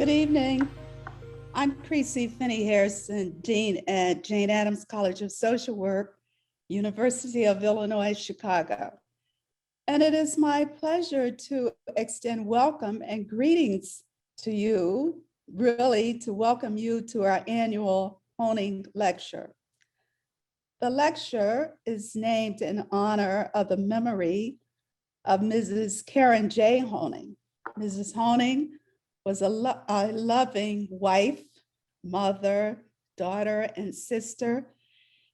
Good evening. I'm Creasy Finney Harrison, Dean at Jane Addams College of Social Work, University of Illinois, Chicago. And it is my pleasure to extend welcome and greetings to you, really to welcome you to our annual Honig Lecture. The lecture is named in honor of the memory of Mrs. Karen J. Honig. Mrs. Honig was a loving wife, mother, daughter, and sister,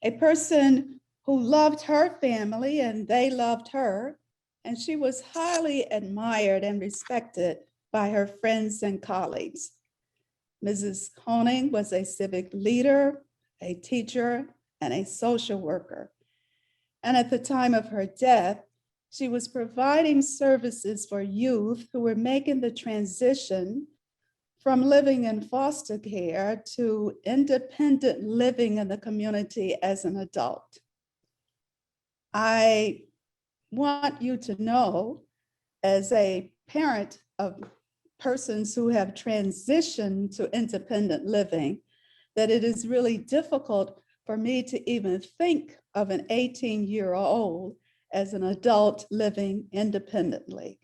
a person who loved her family and they loved her, and she was highly admired and respected by her friends and colleagues. Mrs. Honig was a civic leader, a teacher, and a social worker. And at the time of her death, she was providing services for youth who were making the transition from living in foster care to independent living in the community as an adult. I want you to know, as a parent of persons who have transitioned to independent living, that it is really difficult for me to even think of an 18-year-old as an adult living independently.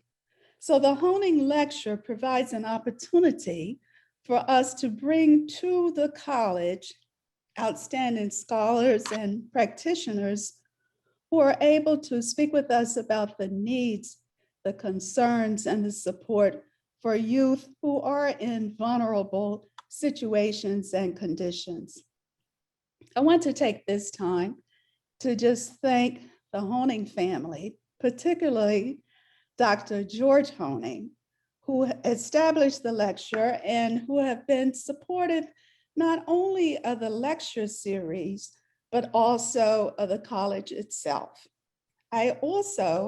So the Honig Lecture provides an opportunity for us to bring to the college outstanding scholars and practitioners who are able to speak with us about the needs, the concerns, and the support for youth who are in vulnerable situations and conditions. I want to take this time to just thank the Honig family, particularly Dr. George Honig, who established the lecture and who have been supportive not only of the lecture series, but also of the college itself. I also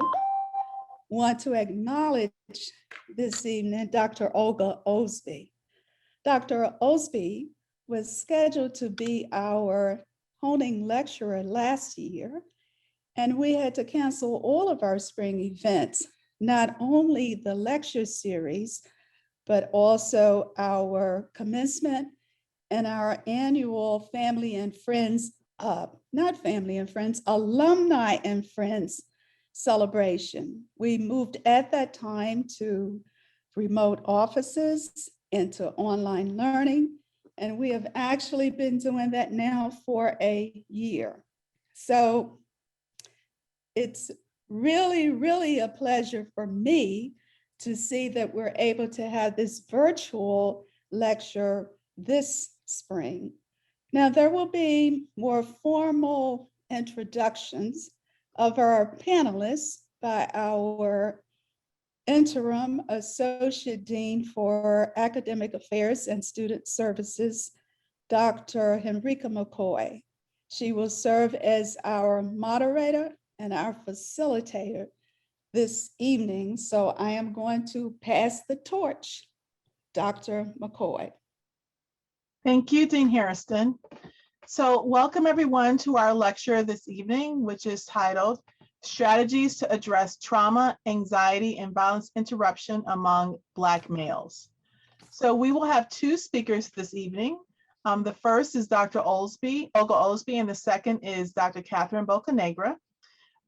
want to acknowledge this evening Dr. Olga Osby. Dr. Osby was scheduled to be our Honig lecturer last year, and we had to cancel all of our spring events, not only the lecture series, but also our commencement and our annual family and friends, not family and friends, alumni and friends celebration. We moved at that time to remote offices and to online learning, and we have actually been doing that now for a year. So it's really, really a pleasure for me to see that we're able to have this virtual lecture this spring. Now, there will be more formal introductions of our panelists by our Interim Associate Dean for Academic Affairs and Student Services, Dr. Henrika McCoy. She will serve as our moderator and our facilitator this evening. So I am going to pass the torch, Dr. McCoy. Thank you, Dean Harrison. So welcome everyone to our lecture this evening, which is titled Strategies to Address Trauma, Anxiety, and Violence Interruption Among Black Males. So we will have two speakers this evening. The first is Dr. Olga Osby, and the second is Dr. Catherine Bocanegra.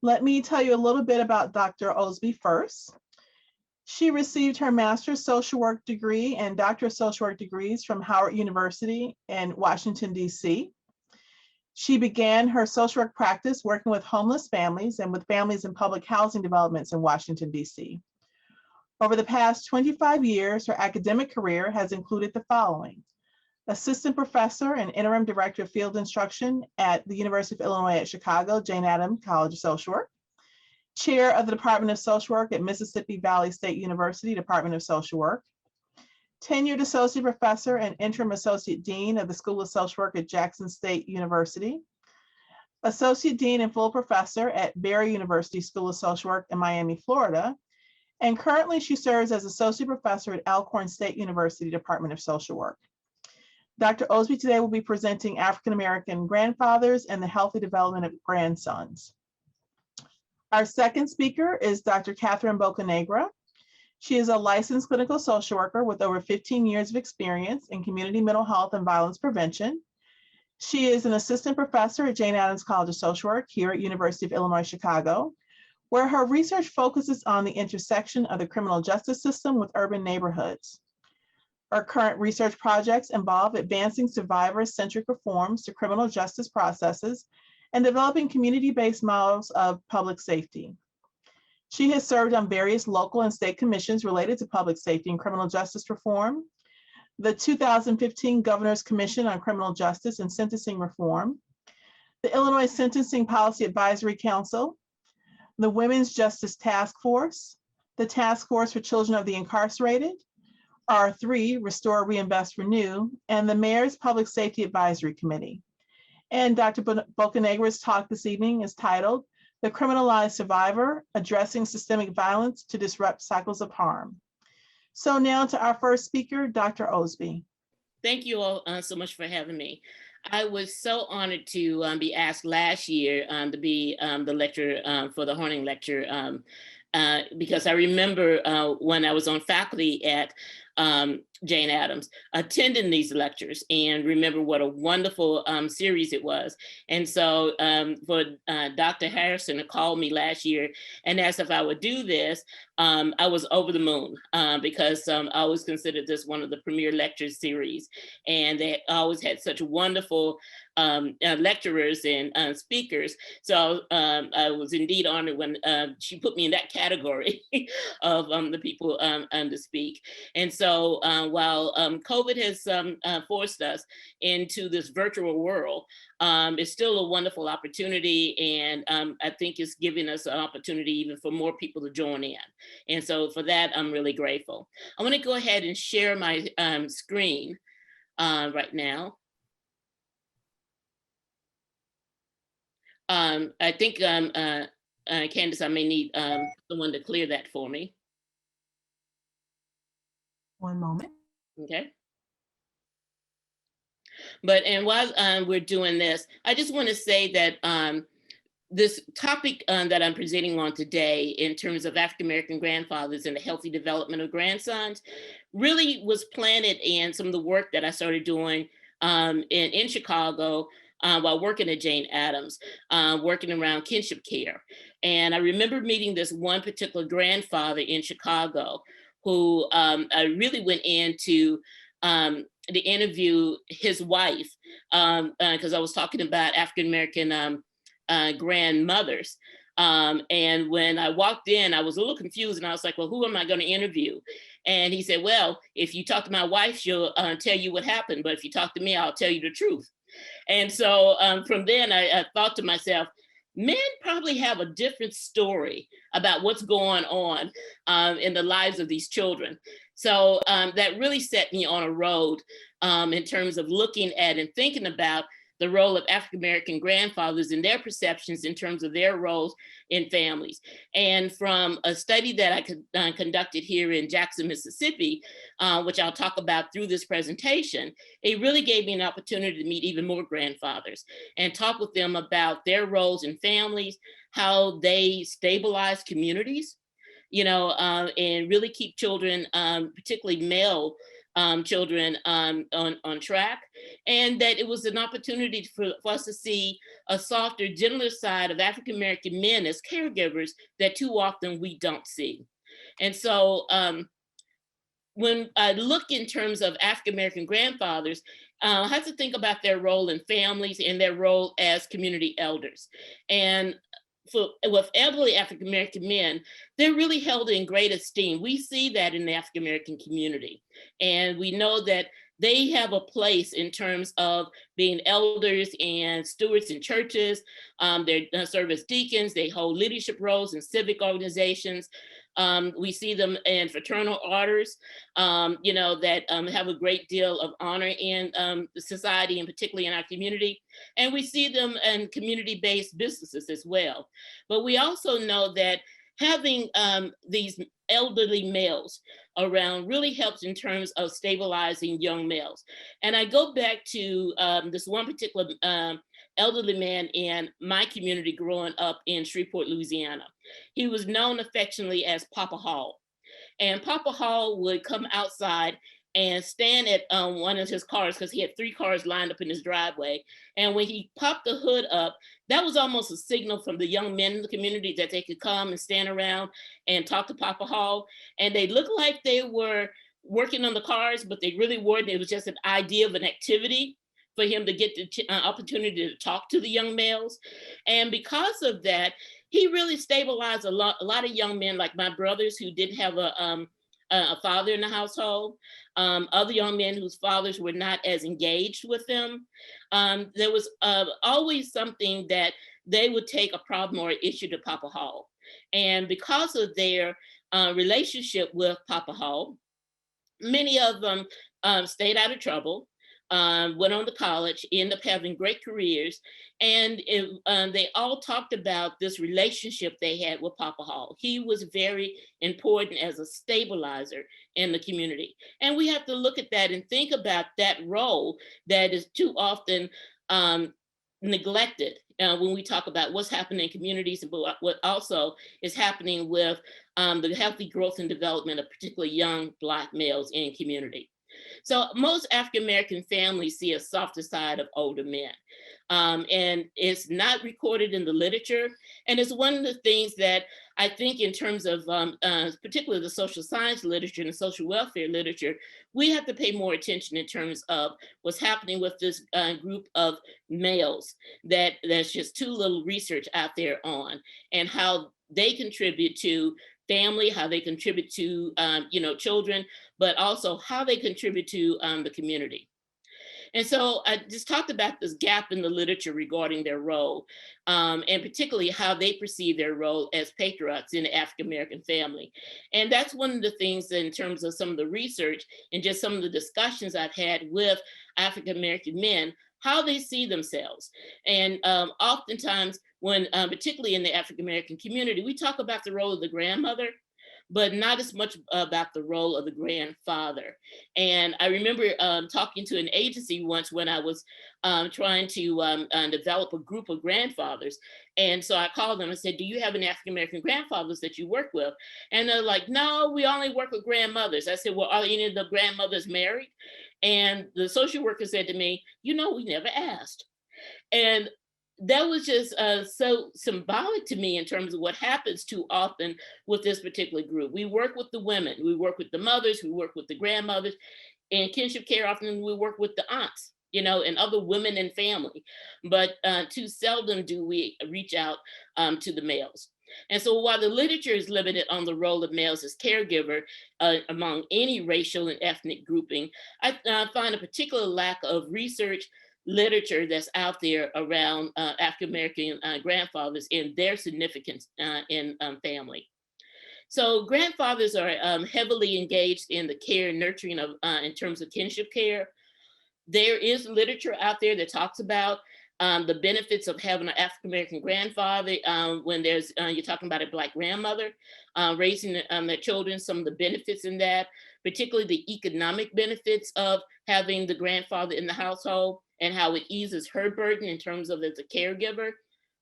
Let me tell you a little bit about Dr. Osby first. She received her master's social work degree and doctor of social work degrees from Howard University in Washington, D.C. She began her social work practice working with homeless families and with families in public housing developments in Washington, D.C. Over the past 25 years, her academic career has included the following: assistant professor and interim director of field instruction at the University of Illinois at Chicago, Jane Addams College of Social Work, chair of the Department of Social Work at Mississippi Valley State University, Department of Social Work, tenured associate professor and interim associate dean of the School of Social Work at Jackson State University, associate dean and full professor at Barry University School of Social Work in Miami, Florida, and currently she serves as associate professor at Alcorn State University, Department of Social Work. Dr. Osby today will be presenting African American grandfathers and the healthy development of grandsons. Our second speaker is Dr. Catherine Bocanegra. She is a licensed clinical social worker with over 15 years of experience in community mental health and violence prevention. She is an assistant professor at Jane Addams College of Social Work here at University of Illinois, Chicago, where her research focuses on the intersection of the criminal justice system with urban neighborhoods. Her current research projects involve advancing survivor-centric reforms to criminal justice processes and developing community-based models of public safety. She has served on various local and state commissions related to public safety and criminal justice reform, the 2015 Governor's Commission on Criminal Justice and Sentencing Reform, the Illinois Sentencing Policy Advisory Council, the Women's Justice Task Force, the Task Force for Children of the Incarcerated, R3, Restore, Reinvest, Renew, and the Mayor's Public Safety Advisory Committee. And Dr. Bocanegra's talk this evening is titled, The Criminalized Survivor, Addressing Systemic Violence to Disrupt Cycles of Harm. So now to our first speaker, Dr. Osby. Thank you all so much for having me. I was so honored to be asked last year to be the lecturer for the Honig Lecture because I remember when I was on faculty at Jane Addams, attending these lectures and remember what a wonderful series it was. And so for Dr. Harrison to call me last year and ask if I would do this, I was over the moon because I always considered this one of the premier lecture series. And they always had such wonderful lecturers and speakers. So I was indeed honored when she put me in that category of the people to speak. And so while COVID has forced us into this virtual world, it's still a wonderful opportunity. And I think it's giving us an opportunity even for more people to join in. And so for that, I'm really grateful. I want to go ahead and share my screen right now. I think, Candace, I may need someone to clear that for me. One moment. Okay. But, and while we're doing this, I just want to say that this topic that I'm presenting on today in terms of African-American grandfathers and the healthy development of grandsons really was planted in some of the work that I started doing in Chicago while working at Jane Addams, working around kinship care. And I remember meeting this one particular grandfather in Chicago who I really went into the interview his wife, because I was talking about African-American grandmothers. And when I walked in, I was a little confused and I was like, well, who am I going to interview? And he said, well, if you talk to my wife, she'll tell you what happened. But if you talk to me, I'll tell you the truth. And so from then I thought to myself, men probably have a different story about what's going on in the lives of these children. So that really set me on a road in terms of looking at and thinking about the role of African-American grandfathers and their perceptions in terms of their roles in families. And from a study that I conducted here in Jackson, Mississippi, which I'll talk about through this presentation, it really gave me an opportunity to meet even more grandfathers and talk with them about their roles in families, how they stabilize communities, you know, and really keep children, particularly male children on track, and that it was an opportunity for us to see a softer, gentler side of African-American men as caregivers that too often we don't see. And so when I look in terms of African-American grandfathers, I have to think about their role in families and their role as community elders. And with elderly African-American men, they're really held in great esteem. We see that in the African-American community. And we know that they have a place in terms of being elders and stewards in churches. They serve as deacons, they hold leadership roles in civic organizations. We see them in fraternal orders, you know, that have a great deal of honor in the society and particularly in our community. And we see them in community-based businesses as well. But we also know that having these elderly males around really helps in terms of stabilizing young males. And I go back to this one particular elderly man in my community growing up in Shreveport, Louisiana. He was known affectionately as Papa Hall. And Papa Hall would come outside and stand at one of his cars, because he had 3 cars lined up in his driveway. And when he popped the hood up, that was almost a signal from the young men in the community that they could come and stand around and talk to Papa Hall. And they looked like they were working on the cars, but they really weren't. It was just an idea of an activity for him to get the opportunity to talk to the young males. And because of that, he really stabilized a lot of young men like my brothers who didn't have a father in the household, other young men whose fathers were not as engaged with them. There was always something that they would take a problem or an issue to Papa Hall. And because of their relationship with Papa Hall, many of them stayed out of trouble, went on to college, ended up having great careers. And they all talked about this relationship they had with Papa Hall. He was very important as a stabilizer in the community. And we have to look at that and think about that role that is too often neglected when we talk about what's happening in communities, but what also is happening with the healthy growth and development of particularly young Black males in community. So most African-American families see a softer side of older men. And it's not recorded in the literature. And it's one of the things that I think in terms of particularly the social science literature and the social welfare literature, we have to pay more attention in terms of what's happening with this group of males that there's just too little research out there on, and how they contribute to family, how they contribute to children, but also how they contribute to the community. And so I just talked about this gap in the literature regarding their role, and particularly how they perceive their role as patriarchs in the African-American family. And that's one of the things in terms of some of the research and just some of the discussions I've had with African-American men, how they see themselves. And oftentimes when, particularly in the African-American community, we talk about the role of the grandmother, but not as much about the role of the grandfather. And I remember talking to an agency once when I was trying to develop a group of grandfathers. And so I called them and said, do you have any African-American grandfathers that you work with? And they're like, no, we only work with grandmothers. I said, well, are any of the grandmothers married? And the social worker said to me, we never asked. And that was just so symbolic to me in terms of what happens too often with this particular group. We work with the women, we work with the mothers, we work with the grandmothers. In kinship care, often we work with the aunts, and other women in family. But too seldom do we reach out to the males. And so while the literature is limited on the role of males as caregiver among any racial and ethnic grouping, I find a particular lack of research literature that's out there around African-American grandfathers and their significance in family. So grandfathers are heavily engaged in the care and nurturing of, in terms of kinship care. There is literature out there that talks about the benefits of having an African-American grandfather when there's, you're talking about a Black grandmother, raising their children, some of the benefits in that, particularly the economic benefits of having the grandfather in the household and how it eases her burden in terms of as a caregiver,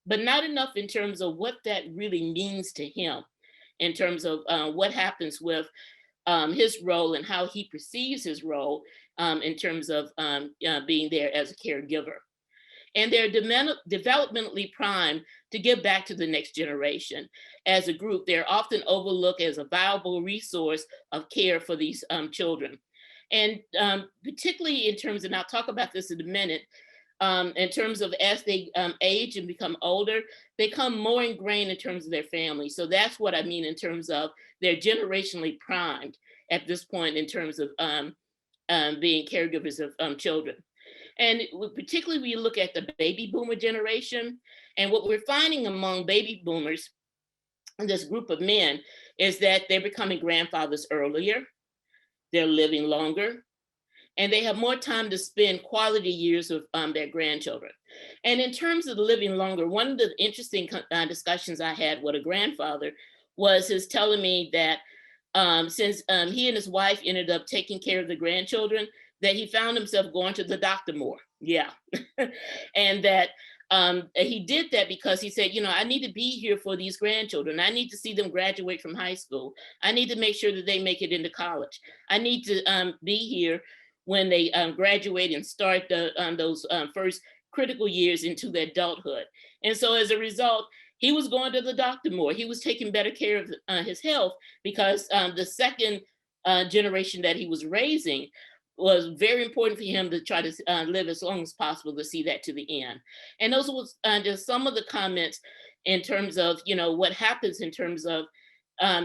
but not enough in terms of what that really means to him, in terms of what happens with his role and how he perceives his role in terms of being there as a caregiver. And they're developmentally primed to give back to the next generation. As a group, they're often overlooked as a valuable resource of care for these children. And particularly in terms, and I'll talk about this in a minute, in terms of as they age and become older, they become more ingrained in terms of their family. So that's what I mean in terms of they're generationally primed at this point in terms of being caregivers of children. And particularly when you look at the baby boomer generation, and what we're finding among baby boomers, this group of men, is that they're becoming grandfathers earlier, they're living longer, and they have more time to spend quality years with their grandchildren. And in terms of living longer, one of the interesting discussions I had with a grandfather was his telling me that since he and his wife ended up taking care of the grandchildren, that he found himself going to the doctor more. Yeah. And that he did that because he said, I need to be here for these grandchildren. I need to see them graduate from high school. I need to make sure that they make it into college. I need to be here when they graduate and start those first critical years into their adulthood. And so as a result, he was going to the doctor more. He was taking better care of his health because the second generation that he was raising was very important for him to try to live as long as possible to see that to the end. And those was just some of the comments in terms of, what happens in terms of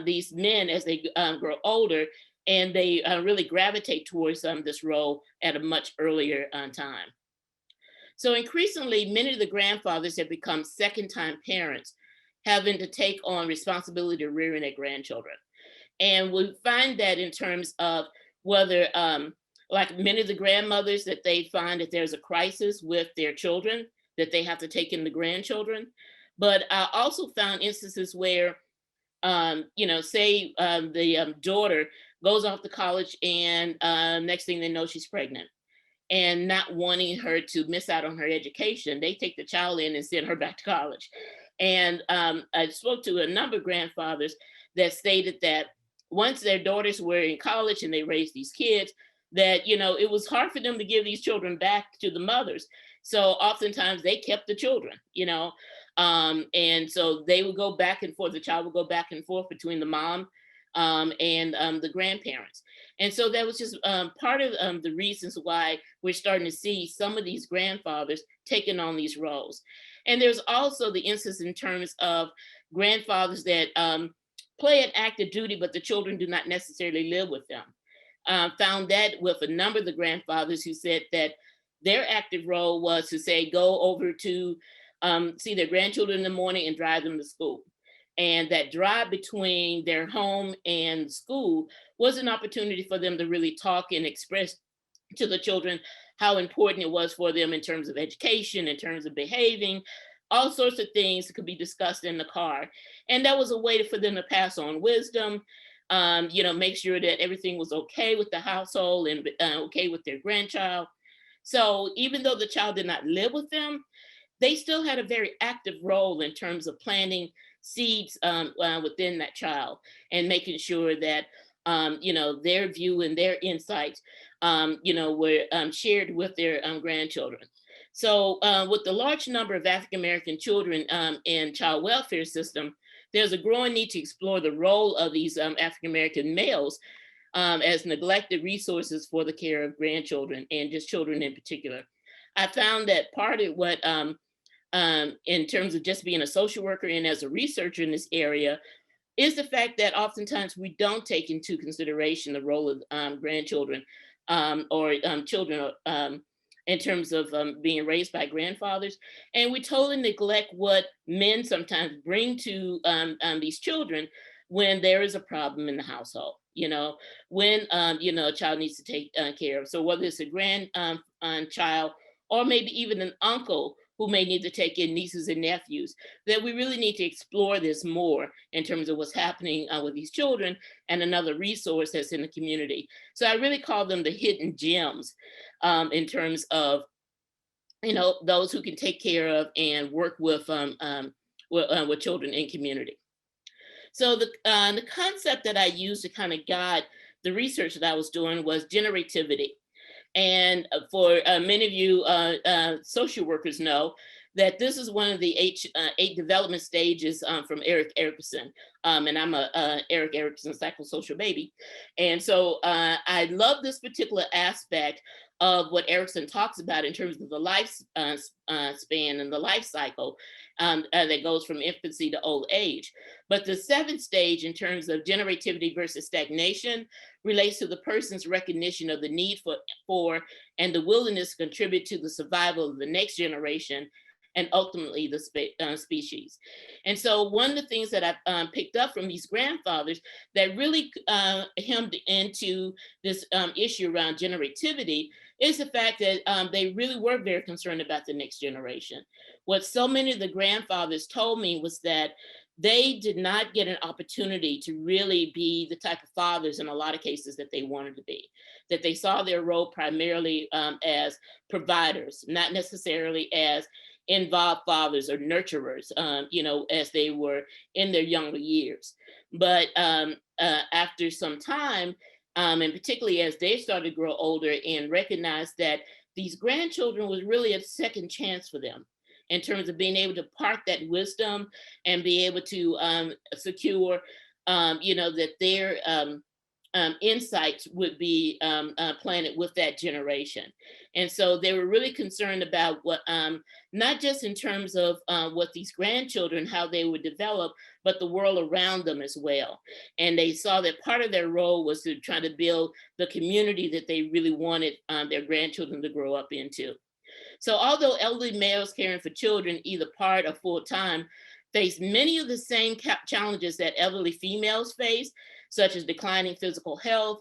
these men as they grow older, and they really gravitate towards this role at a much earlier time. So increasingly, many of the grandfathers have become second-time parents, having to take on responsibility of rearing their grandchildren. And we find that in terms of whether, like many of the grandmothers, that they find that there's a crisis with their children, that they have to take in the grandchildren. But I also found instances where, say the daughter goes off to college and next thing they know, she's pregnant. And not wanting her to miss out on her education, they take the child in and send her back to college. And I spoke to a number of grandfathers that stated that once their daughters were in college and they raised these kids, that, it was hard for them to give these children back to the mothers. So oftentimes they kept the children, and so they would go back and forth. The child would go back and forth between the mom and the grandparents. And so that was just part of the reasons why we're starting to see some of these grandfathers taking on these roles. And there's also the instance in terms of grandfathers that play an active duty, but the children do not necessarily live with them. Found that with a number of the grandfathers who said that their active role was to say, go over to see their grandchildren in the morning and drive them to school. And that drive between their home and school was an opportunity for them to really talk and express to the children how important it was for them in terms of education, in terms of behaving, all sorts of things that could be discussed in the car. And that was a way for them to pass on wisdom, make sure that everything was okay with the household and okay with their grandchild. So even though the child did not live with them, they still had a very active role in terms of planting seeds within that child and making sure that, their view and their insights, were shared with their grandchildren. So with the large number of African-American children in child welfare system, there's a growing need to explore the role of these African-American males as neglected resources for the care of grandchildren and just children in particular. I found that part of what, in terms of just being a social worker and as a researcher in this area, is the fact that oftentimes we don't take into consideration the role of grandchildren or children in terms of being raised by grandfathers. And we totally neglect what men sometimes bring to these children when there is a problem in the household, when, a child needs to take care of. So whether it's a grandchild or maybe even an uncle who may need to take in nieces and nephews, that we really need to explore this more in terms of what's happening with these children and another resource that's in the community. So I really call them the hidden gems in terms of, those who can take care of and work with children in community. So the concept that I used to kind of guide the research that I was doing was generativity. And for many of you social workers know that this is one of the eight development stages from Erik Erikson. And I'm a Erik Erikson psychosocial baby. And so I love this particular aspect of what Erikson talks about in terms of the life span and the life cycle that goes from infancy to old age. But the seventh stage in terms of generativity versus stagnation relates to the person's recognition of the need for and the willingness to contribute to the survival of the next generation and ultimately the species. And so one of the things that I picked up from these grandfathers that really hemmed into this issue around generativity is the fact that they really were very concerned about the next generation. What so many of the grandfathers told me was that they did not get an opportunity to really be the type of fathers in a lot of cases that they wanted to be, that they saw their role primarily as providers, not necessarily as involved fathers or nurturers, as they were in their younger years. But after some time, and particularly as they started to grow older and recognize that these grandchildren was really a second chance for them in terms of being able to park that wisdom and be able to secure, that their insights would be planted with that generation. And so they were really concerned about what, not just in terms of what these grandchildren, how they would develop, but the world around them as well. And they saw that part of their role was to try to build the community that they really wanted their grandchildren to grow up into. So although elderly males caring for children, either part or full time, face many of the same challenges that elderly females face, such as declining physical health,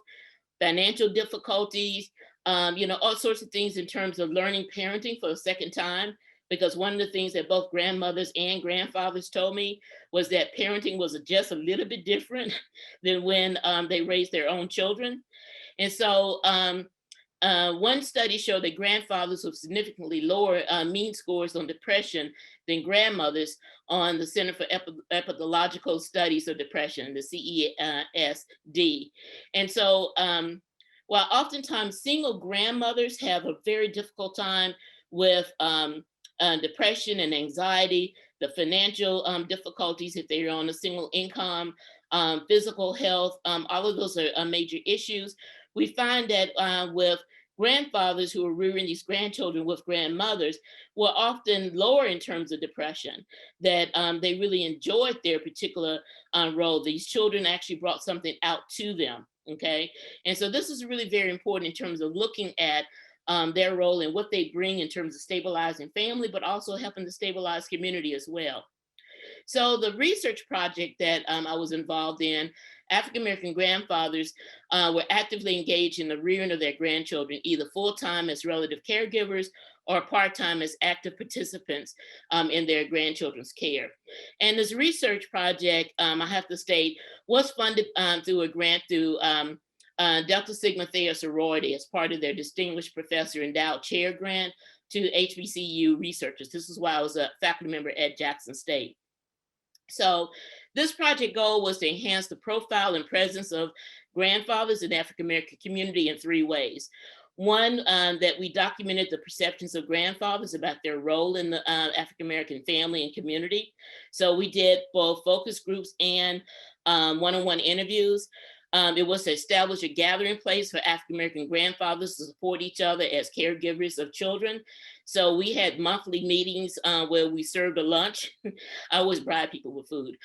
financial difficulties, all sorts of things in terms of learning parenting for a second time. Because one of the things that both grandmothers and grandfathers told me was that parenting was just a little bit different than when they raised their own children. And so one study showed that grandfathers with significantly lower mean scores on depression than grandmothers on the Center for Epidemiological Studies of Depression, the CESD. And so while oftentimes single grandmothers have a very difficult time with depression and anxiety, the financial difficulties if they're on a single income, physical health, all of those are major issues. We find that with grandfathers who are rearing these grandchildren with grandmothers were often lower in terms of depression, that they really enjoyed their particular role. These children actually brought something out to them, okay? And so this is really very important in terms of looking at their role and what they bring in terms of stabilizing family, but also helping to stabilize community as well. So the research project that I was involved in, African-American grandfathers were actively engaged in the rearing of their grandchildren, either full-time as relative caregivers or part-time as active participants in their grandchildren's care. And this research project, I have to state, was funded through a grant through Delta Sigma Theta sorority as part of their Distinguished Professor Endowed Chair grant to HBCU researchers. This is why I was a faculty member at Jackson State. So this project goal was to enhance the profile and presence of grandfathers in the African-American community in three ways. One, that we documented the perceptions of grandfathers about their role in the African-American family and community. So we did both focus groups and one-on-one interviews. It was to establish a gathering place for African-American grandfathers to support each other as caregivers of children. So we had monthly meetings where we served a lunch. I always bribe people with food.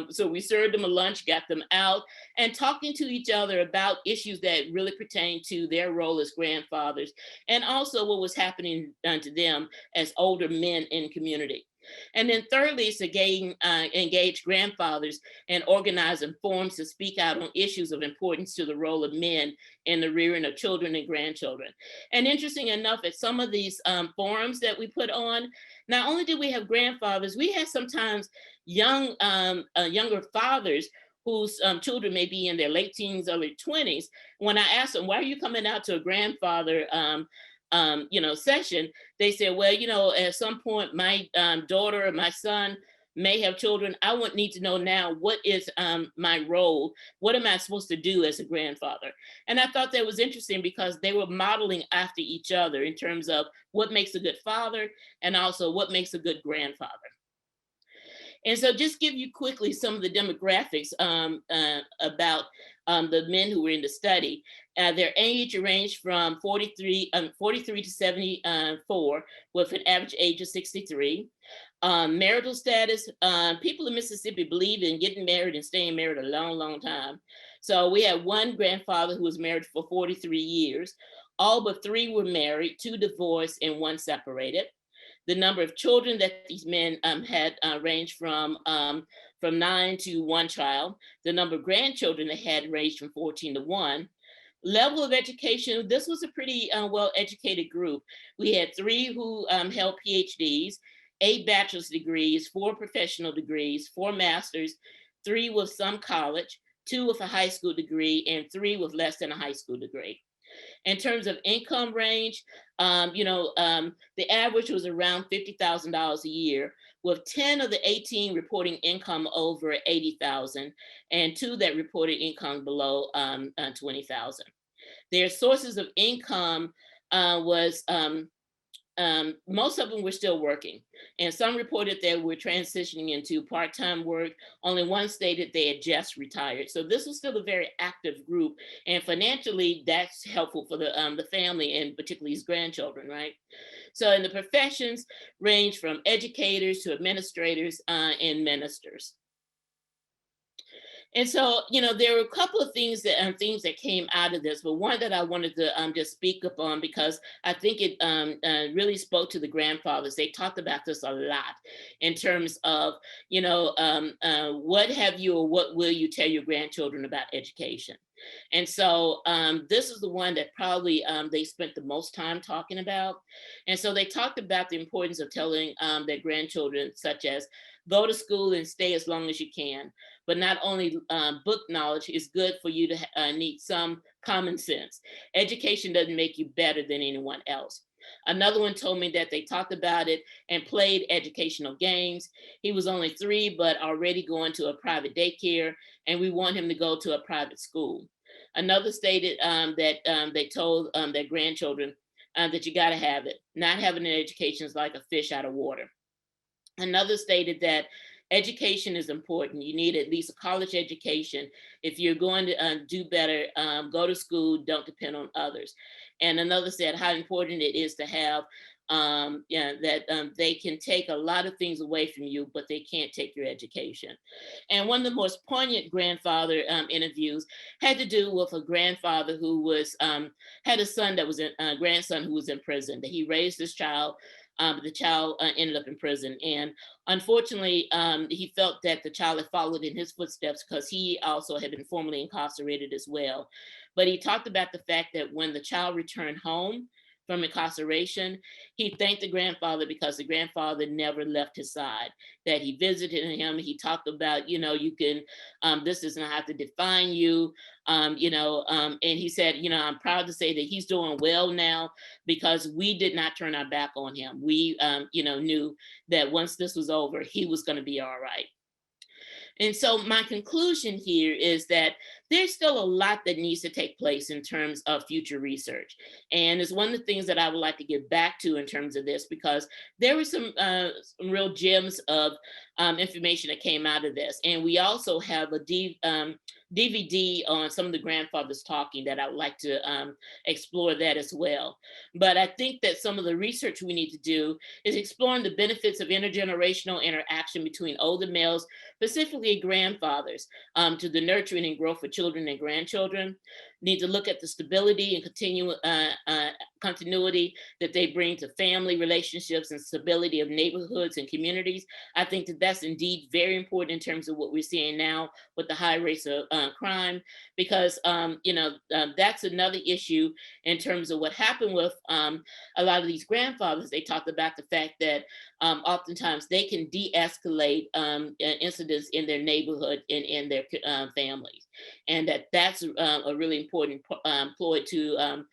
So we served them a lunch, got them out, and talking to each other about issues that really pertain to their role as grandfathers, and also what was happening to them as older men in community. And then thirdly, is to engage grandfathers and organize forums to speak out on issues of importance to the role of men in the rearing of children and grandchildren. And interesting enough, at some of these forums that we put on, not only did we have grandfathers, we had sometimes younger fathers whose children may be in their late teens, early 20s. When I asked them, why are you coming out to a grandfather session, they said, well, at some point my daughter or my son may have children. I would need to know now, what is my role? What am I supposed to do as a grandfather? And I thought that was interesting because they were modeling after each other in terms of what makes a good father and also what makes a good grandfather. And so just give you quickly some of the demographics about the men who were in the study. Their age ranged from 43 to 74, with an average age of 63. Marital status, people in Mississippi believe in getting married and staying married a long, long time. So we had one grandfather who was married for 43 years. All but 3 were married, 2 divorced, and 1 separated. The number of children that these men had ranged from 9 to 1 child. The number of grandchildren they had ranged from 14 to 1. Level of education, this was a pretty well-educated group. We had 3 who held PhDs, 8 bachelor's degrees, 4 professional degrees, 4 masters, 3 with some college, 2 with a high school degree, and 3 with less than a high school degree. In terms of income range, the average was around $50,000 a year, with 10 of the 18 reporting income over 80,000 and 2 that reported income below 20,000. Their sources of income was most of them were still working, and some reported they were transitioning into part-time work. Only one stated they had just retired. So this was still a very active group, and financially, that's helpful for the family and particularly his grandchildren, right? So, and the professions range from educators to administrators and ministers. And so, there were a couple of things that came out of this, but one that I wanted to just speak upon because I think it really spoke to the grandfathers. They talked about this a lot in terms of, what have you or what will you tell your grandchildren about education? And so this is the one that probably they spent the most time talking about. And so they talked about the importance of telling their grandchildren, such as go to school and stay as long as you can. But not only book knowledge is good for you to need some common sense. Education doesn't make you better than anyone else. Another one told me that they talked about it and played educational games. He was only 3, but already going to a private daycare, and we want him to go to a private school. Another stated that they told their grandchildren that you got to have it. Not having an education is like a fish out of water. Another stated that education is important. You need at least a college education. If you're going to do better, go to school, don't depend on others. And another said how important it is to have that they can take a lot of things away from you, but they can't take your education. And one of the most poignant grandfather interviews had to do with a grandfather who was had a son that was a grandson who was in prison. That he raised this child. The child ended up in prison. And unfortunately, he felt that the child had followed in his footsteps because he also had been formerly incarcerated as well. But he talked about the fact that when the child returned home from incarceration, he thanked the grandfather because the grandfather never left his side, that he visited him. He talked about, you can, this does not have to define you, and he said, I'm proud to say that he's doing well now because we did not turn our back on him. We, knew that once this was over, he was going to be all right. And so my conclusion here is that there's still a lot that needs to take place in terms of future research. And it's one of the things that I would like to get back to in terms of this, because there were some real gems of information that came out of this. And we also have a DVD on some of the grandfathers talking that I would like to explore that as well. But I think that some of the research we need to do is exploring the benefits of intergenerational interaction between older males, specifically grandfathers, to the nurturing and growth of children and grandchildren. Need to look at the stability and continuity that they bring to family relationships and stability of neighborhoods and communities. I think that that's indeed very important in terms of what we're seeing now with the high rates of crime, because that's another issue in terms of what happened with a lot of these grandfathers. They talked about the fact that oftentimes they can de-escalate incidents in their neighborhood and in their families, and that's a really important ploy to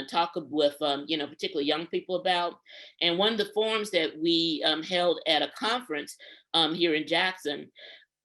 talk with particularly young people about. And one of the forums that we held at a conference here in Jackson,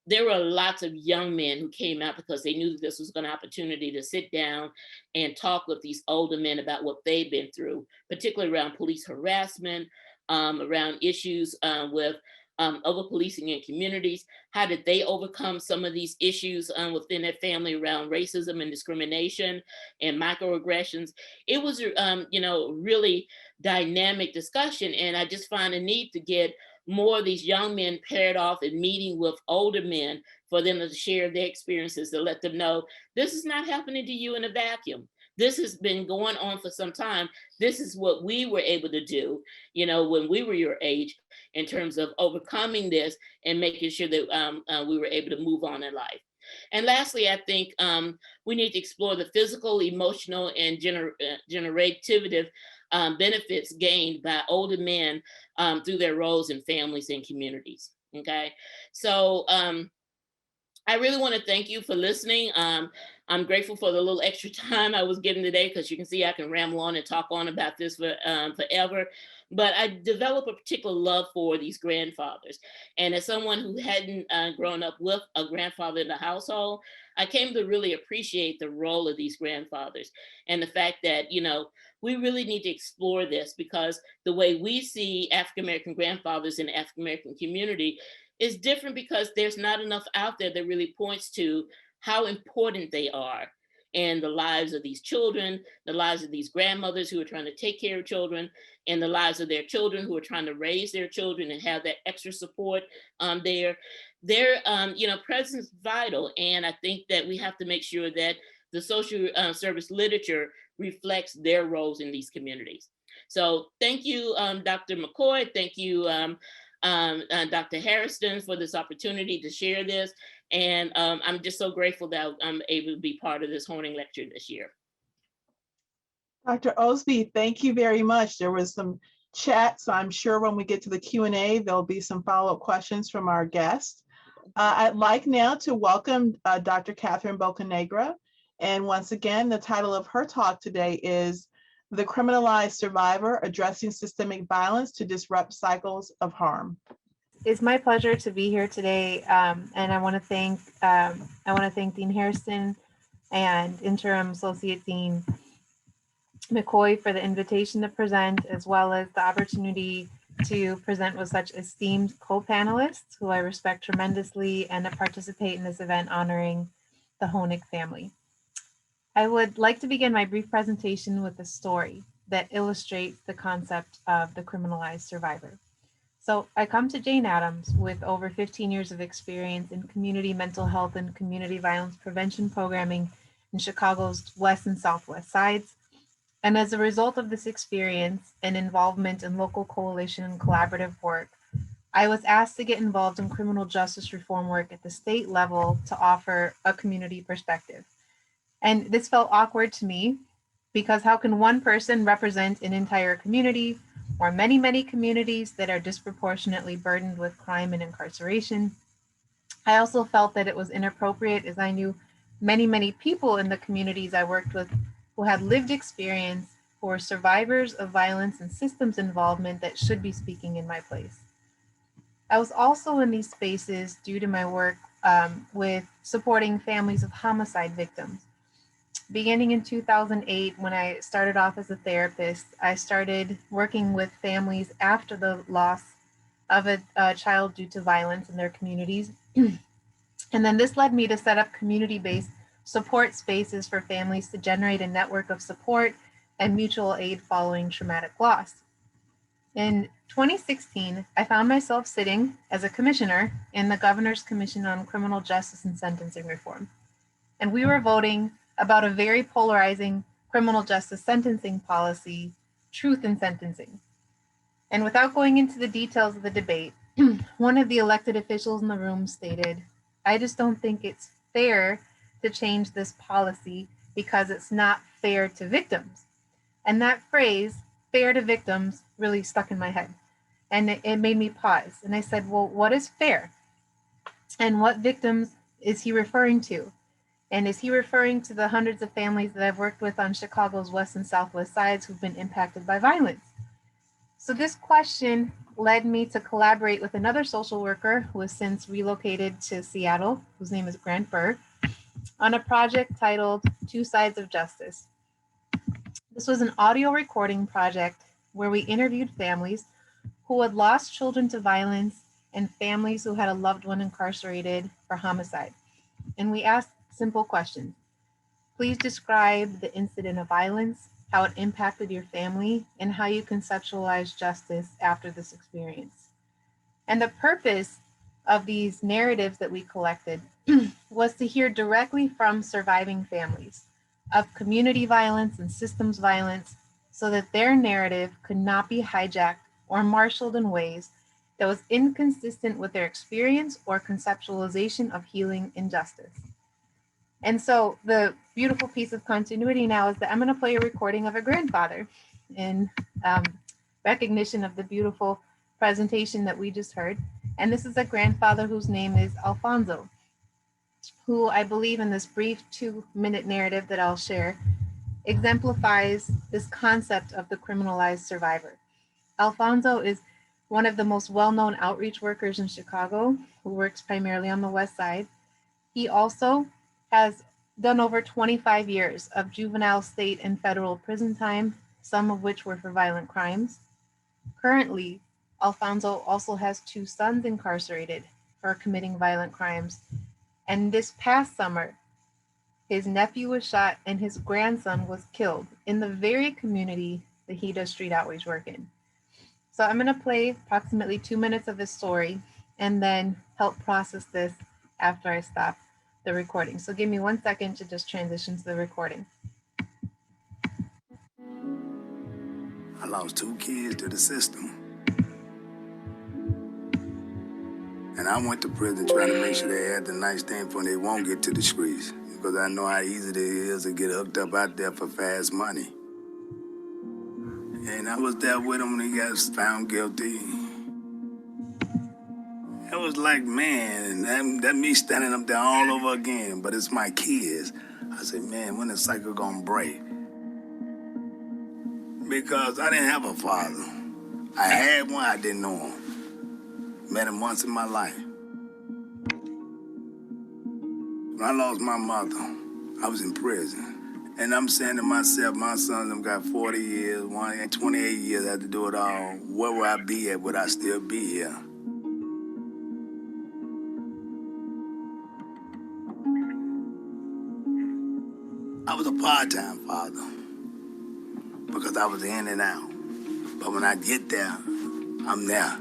there were lots of young men who came out because they knew that this was an opportunity to sit down and talk with these older men about what they've been through, particularly around police harassment, around issues with over policing in communities. How did they overcome some of these issues within their family around racism and discrimination and microaggressions? It was, really dynamic discussion. And I just find a need to get more of these young men paired off and meeting with older men for them to share their experiences, to let them know this is not happening to you in a vacuum. This has been going on for some time. This is what we were able to do, when we were your age, in terms of overcoming this and making sure that we were able to move on in life. And lastly, I think we need to explore the physical, emotional, and generative benefits gained by older men through their roles in families and communities. Okay, so I really want to thank you for listening. I'm grateful for the little extra time I was given today, because you can see I can ramble on and talk on about this for forever. But I developed a particular love for these grandfathers. And as someone who hadn't grown up with a grandfather in the household, I came to really appreciate the role of these grandfathers and the fact that, you know, we really need to explore this, because the way we see African-American grandfathers in the African-American community is different, because there's not enough out there that really points to how important they are in the lives of these children, the lives of these grandmothers who are trying to take care of children, and the lives of their children who are trying to raise their children and have that extra support there. Their presence is vital. And I think that we have to make sure that the social service literature reflects their roles in these communities. So thank you, Dr. McCoy. Thank you, Dr. Harrison, for this opportunity to share this. And I'm just so grateful that I'm able to be part of this Honig Lecture this year. Dr. Osby, thank you very much. There was some chat, so I'm sure when we get to the Q&A, there'll be some follow-up questions from our guests. I'd like now to welcome Dr. Catherine Bocanegra. And once again, the title of her talk today is The Criminalized Survivor, Addressing Systemic Violence to Disrupt Cycles of Harm. It's my pleasure to be here today, and I want to thank Dean Harrison and Interim Associate Dean McCoy for the invitation to present, as well as the opportunity to present with such esteemed co-panelists who I respect tremendously, and to participate in this event honoring the Honig family. I would like to begin my brief presentation with a story that illustrates the concept of the criminalized survivor. So I come to Jane Addams with over 15 years of experience in community mental health and community violence prevention programming in Chicago's West and Southwest sides. And as a result of this experience and involvement in local coalition and collaborative work, I was asked to get involved in criminal justice reform work at the state level to offer a community perspective. And this felt awkward to me, because how can one person represent an entire community or many, many communities that are disproportionately burdened with crime and incarceration? I also felt that it was inappropriate, as I knew many, many people in the communities I worked with who had lived experience, who were survivors of violence and systems involvement, that should be speaking in my place. I was also in these spaces due to my work with supporting families of homicide victims. Beginning in 2008, when I started off as a therapist, I started working with families after the loss of a child due to violence in their communities. And then this led me to set up community-based support spaces for families to generate a network of support and mutual aid following traumatic loss. In 2016, I found myself sitting as a commissioner in the Governor's Commission on Criminal Justice and Sentencing Reform. And we were voting about a very polarizing criminal justice sentencing policy, truth in sentencing. And without going into the details of the debate, one of the elected officials in the room stated, "I just don't think it's fair to change this policy because it's not fair to victims." And that phrase, fair to victims, really stuck in my head. And it made me pause. And I said, well, what is fair? And what victims is he referring to? And is he referring to the hundreds of families that I've worked with on Chicago's West and Southwest sides who've been impacted by violence? So this question led me to collaborate with another social worker who has since relocated to Seattle, whose name is Grant Burr, on a project titled Two Sides of Justice. This was an audio recording project where we interviewed families who had lost children to violence and families who had a loved one incarcerated for homicide. And we asked simple questions. Please describe the incident of violence, how it impacted your family, and how you conceptualize justice after this experience. And the purpose of these narratives that we collected was to hear directly from surviving families of community violence and systems violence, so that their narrative could not be hijacked or marshaled in ways that was inconsistent with their experience or conceptualization of healing and justice. And so the beautiful piece of continuity now is that I'm going to play a recording of a grandfather in recognition of the beautiful presentation that we just heard. And this is a grandfather whose name is Alfonso, who I believe in this brief 2-minute narrative that I'll share exemplifies this concept of the criminalized survivor. Alfonso is one of the most well-known outreach workers in Chicago who works primarily on the West Side. He also has done over 25 years of juvenile, state, and federal prison time, some of which were for violent crimes. Currently, Alfonso also has 2 sons incarcerated for committing violent crimes. And this past summer, his nephew was shot and his grandson was killed in the very community that he does street outreach work in. So I'm going to play approximately 2 minutes of his story and then help process this after I stop the recording. So give me 1 second to just transition to the recording. I lost 2 kids to the system. And I went to prison trying to make sure they had the nice thing for they won't get to the streets. Because I know how easy it is to get hooked up out there for fast money. And I was there with him when he got found guilty. It was like, man, that me standing up there all over again, but it's my kids. I said, man, when the cycle gonna break? Because I didn't have a father. I had one, I didn't know him. Met him once in my life. When I lost my mother, I was in prison. And I'm saying to myself, my sons have got 40 years, one and 28 years, I had to do it all. Where would I be at? Would I still be here? I was a part-time father because I was in and out. But when I get there, I'm there.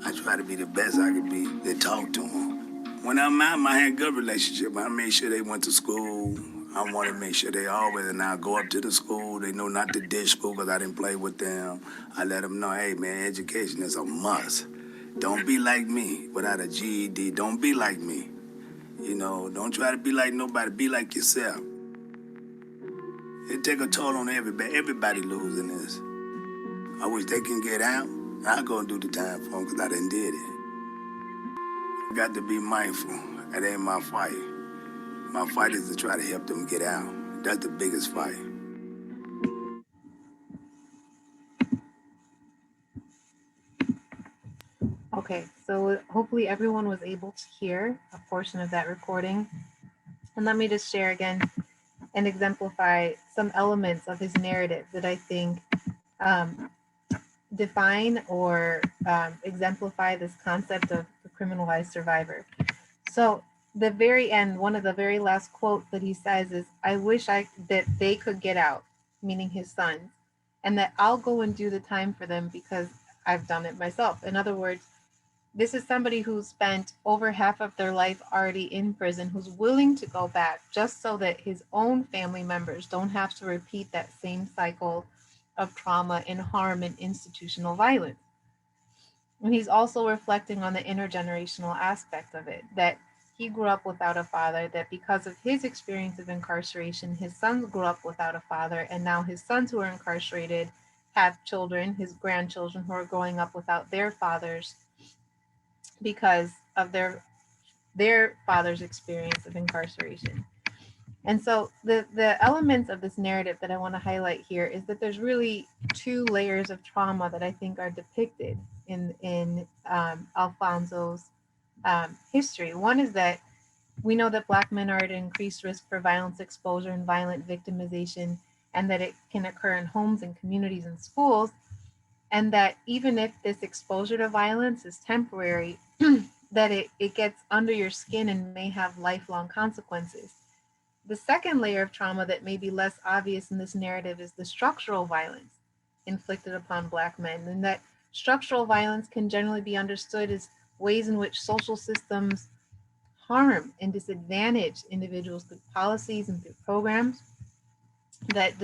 I try to be the best I could be to talk to them. When I'm out, I had good relationship. I made sure they went to school. I want to make sure they always, and I go up to the school. They know not to ditch school because I didn't play with them. I let them know, hey, man, education is a must. Don't be like me without a GED. Don't be like me. You know, don't try to be like nobody. Be like yourself. It take a toll on everybody. Everybody losing this. I wish they can get out. I'll go and do the time for them because I done did it. Got to be mindful. That ain't my fight. My fight is to try to help them get out. That's the biggest fight. Okay, so hopefully everyone was able to hear a portion of that recording. And let me just share again and exemplify some elements of his narrative that I think define or exemplify this concept of the criminalized survivor. So the very end, one of the very last quotes that he says is, I wish that they could get out, meaning his sons, and that I'll go and do the time for them because I've done it myself. In other words, this is somebody who's spent over half of their life already in prison, who's willing to go back just so that his own family members don't have to repeat that same cycle of trauma and harm and institutional violence. And he's also reflecting on the intergenerational aspect of it, that he grew up without a father, that because of his experience of incarceration, his sons grew up without a father, and now his sons who are incarcerated have children, his grandchildren, who are growing up without their fathers because of their father's experience of incarceration. And so the elements of this narrative that I want to highlight here is that there's really 2 layers of trauma that I think are depicted in Alfonso's history. One is that we know that Black men are at increased risk for violence exposure and violent victimization, and that it can occur in homes and communities and schools, and that even if this exposure to violence is temporary, that it gets under your skin and may have lifelong consequences. The second layer of trauma that may be less obvious in this narrative is the structural violence inflicted upon Black men, and that structural violence can generally be understood as ways in which social systems harm and disadvantage individuals through policies and through programs that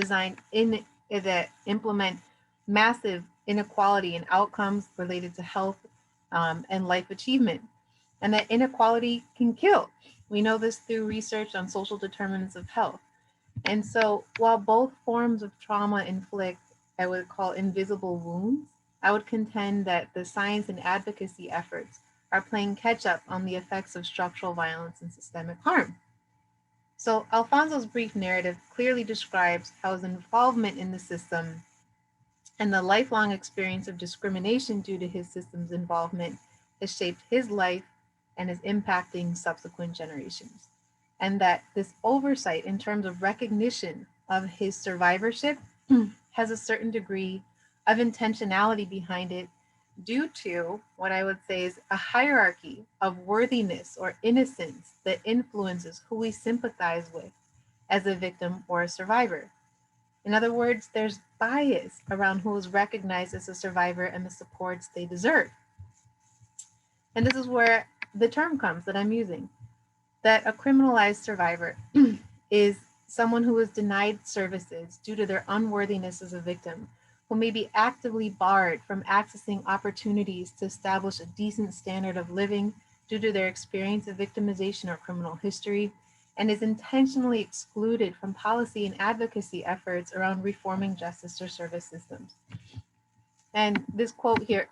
implement massive inequality in outcomes related to health and life achievement. And that inequality can kill. We know this through research on social determinants of health. And so while both forms of trauma inflict, I would call invisible wounds, I would contend that the science and advocacy efforts are playing catch up on the effects of structural violence and systemic harm. So Alfonso's brief narrative clearly describes how his involvement in the system and the lifelong experience of discrimination due to his system's involvement has shaped his life and is impacting subsequent generations. And that this oversight in terms of recognition of his survivorship has a certain degree of intentionality behind it due to what I would say is a hierarchy of worthiness or innocence that influences who we sympathize with as a victim or a survivor. In other words, there's bias around who is recognized as a survivor and the supports they deserve. And this is where the term comes that I'm using, that a criminalized survivor is someone who is denied services due to their unworthiness as a victim, who may be actively barred from accessing opportunities to establish a decent standard of living due to their experience of victimization or criminal history, and is intentionally excluded from policy and advocacy efforts around reforming justice or service systems. And this quote here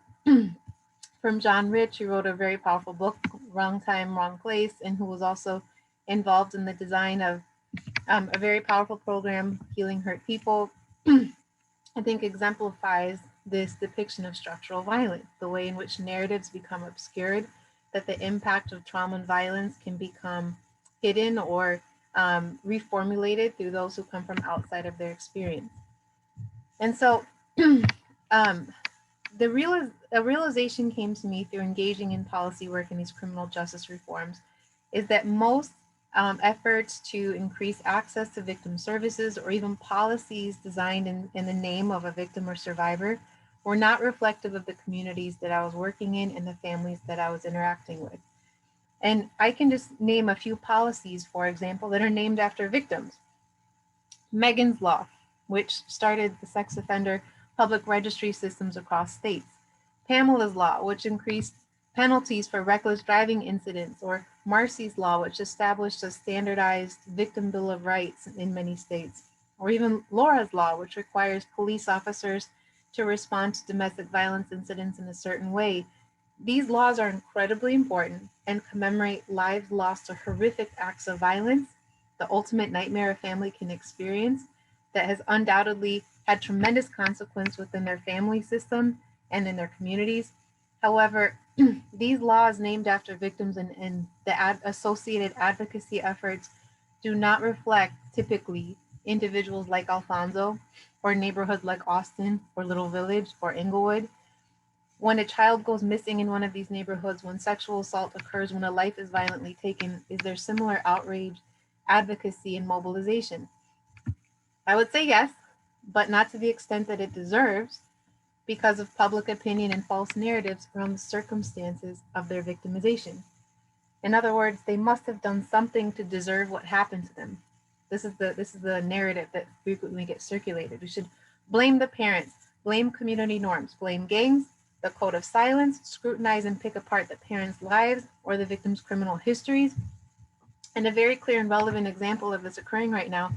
from John Rich, who wrote a very powerful book, Wrong Time, Wrong Place, and who was also involved in the design of a very powerful program, Healing Hurt People, I think exemplifies this depiction of structural violence, the way in which narratives become obscured, that the impact of trauma and violence can become hidden or reformulated through those who come from outside of their experience. And so a realization came to me through engaging in policy work in these criminal justice reforms is that most efforts to increase access to victim services or even policies designed in the name of a victim or survivor were not reflective of the communities that I was working in and the families that I was interacting with. And I can just name a few policies, for example, that are named after victims. Megan's Law, which started the sex offender public registry systems across states. Pamela's Law, which increased penalties for reckless driving incidents, or Marcy's Law, which established a standardized victim bill of rights in many states, or even Laura's Law, which requires police officers to respond to domestic violence incidents in a certain way. These laws are incredibly important and commemorate lives lost to horrific acts of violence, the ultimate nightmare a family can experience that has undoubtedly had tremendous consequence within their family system and in their communities. However, these laws named after victims and the associated advocacy efforts do not reflect typically individuals like Alfonso or neighborhoods like Austin or Little Village or Inglewood. When a child goes missing in one of these neighborhoods, when sexual assault occurs, when a life is violently taken, is there similar outrage, advocacy, and mobilization? I would say yes, but not to the extent that it deserves because of public opinion and false narratives around the circumstances of their victimization. In other words, they must have done something to deserve what happened to them. This is the narrative that frequently gets circulated. We should blame the parents, blame community norms, blame gangs, the code of silence, scrutinize and pick apart the parents' lives or the victims' criminal histories. And a very clear and relevant example of this occurring right now,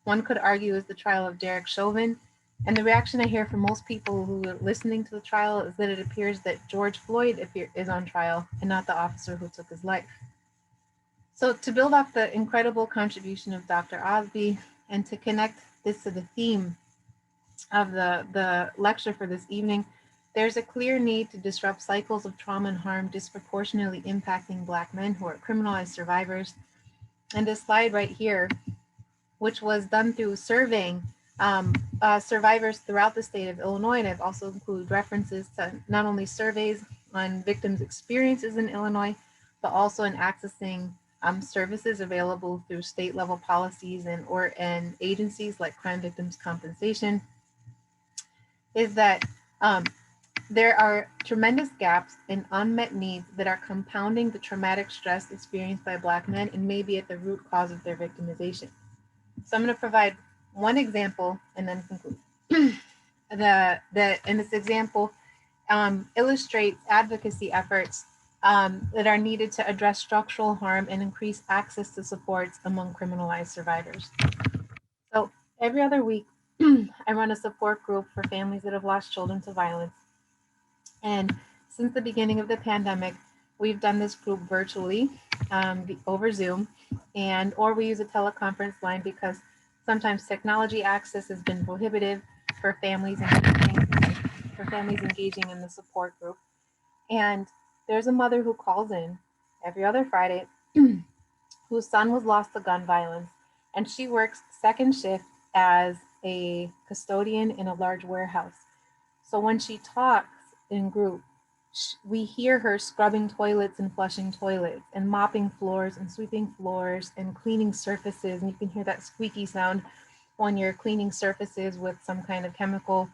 one could argue, is the trial of Derek Chauvin. And the reaction I hear from most people who are listening to the trial is that it appears that George Floyd is on trial and not the officer who took his life. So to build off the incredible contribution of Dr. Osby and to connect this to the theme of the lecture for this evening, there's a clear need to disrupt cycles of trauma and harm disproportionately impacting Black men who are criminalized survivors. And this slide right here, which was done through surveying survivors throughout the state of Illinois, and I've also included references to not only surveys on victims' experiences in Illinois, but also in accessing services available through state level policies and agencies like Crime Victims Compensation, is that there are tremendous gaps and unmet needs that are compounding the traumatic stress experienced by Black men and may be at the root cause of their victimization. So I'm going to provide one example and then conclude. And this example illustrates advocacy efforts that are needed to address structural harm and increase access to supports among criminalized survivors. So every other week, I run a support group for families that have lost children to violence. And since the beginning of the pandemic, we've done this group virtually over Zoom, or we use a teleconference line because sometimes technology access has been prohibitive for families engaging in the support group. And there's a mother who calls in every other Friday whose son was lost to gun violence, and she works second shift as a custodian in a large warehouse. So when she talks in group, we hear her scrubbing toilets and flushing toilets and mopping floors and sweeping floors and cleaning surfaces. And you can hear that squeaky sound when you're cleaning surfaces with some kind of chemical.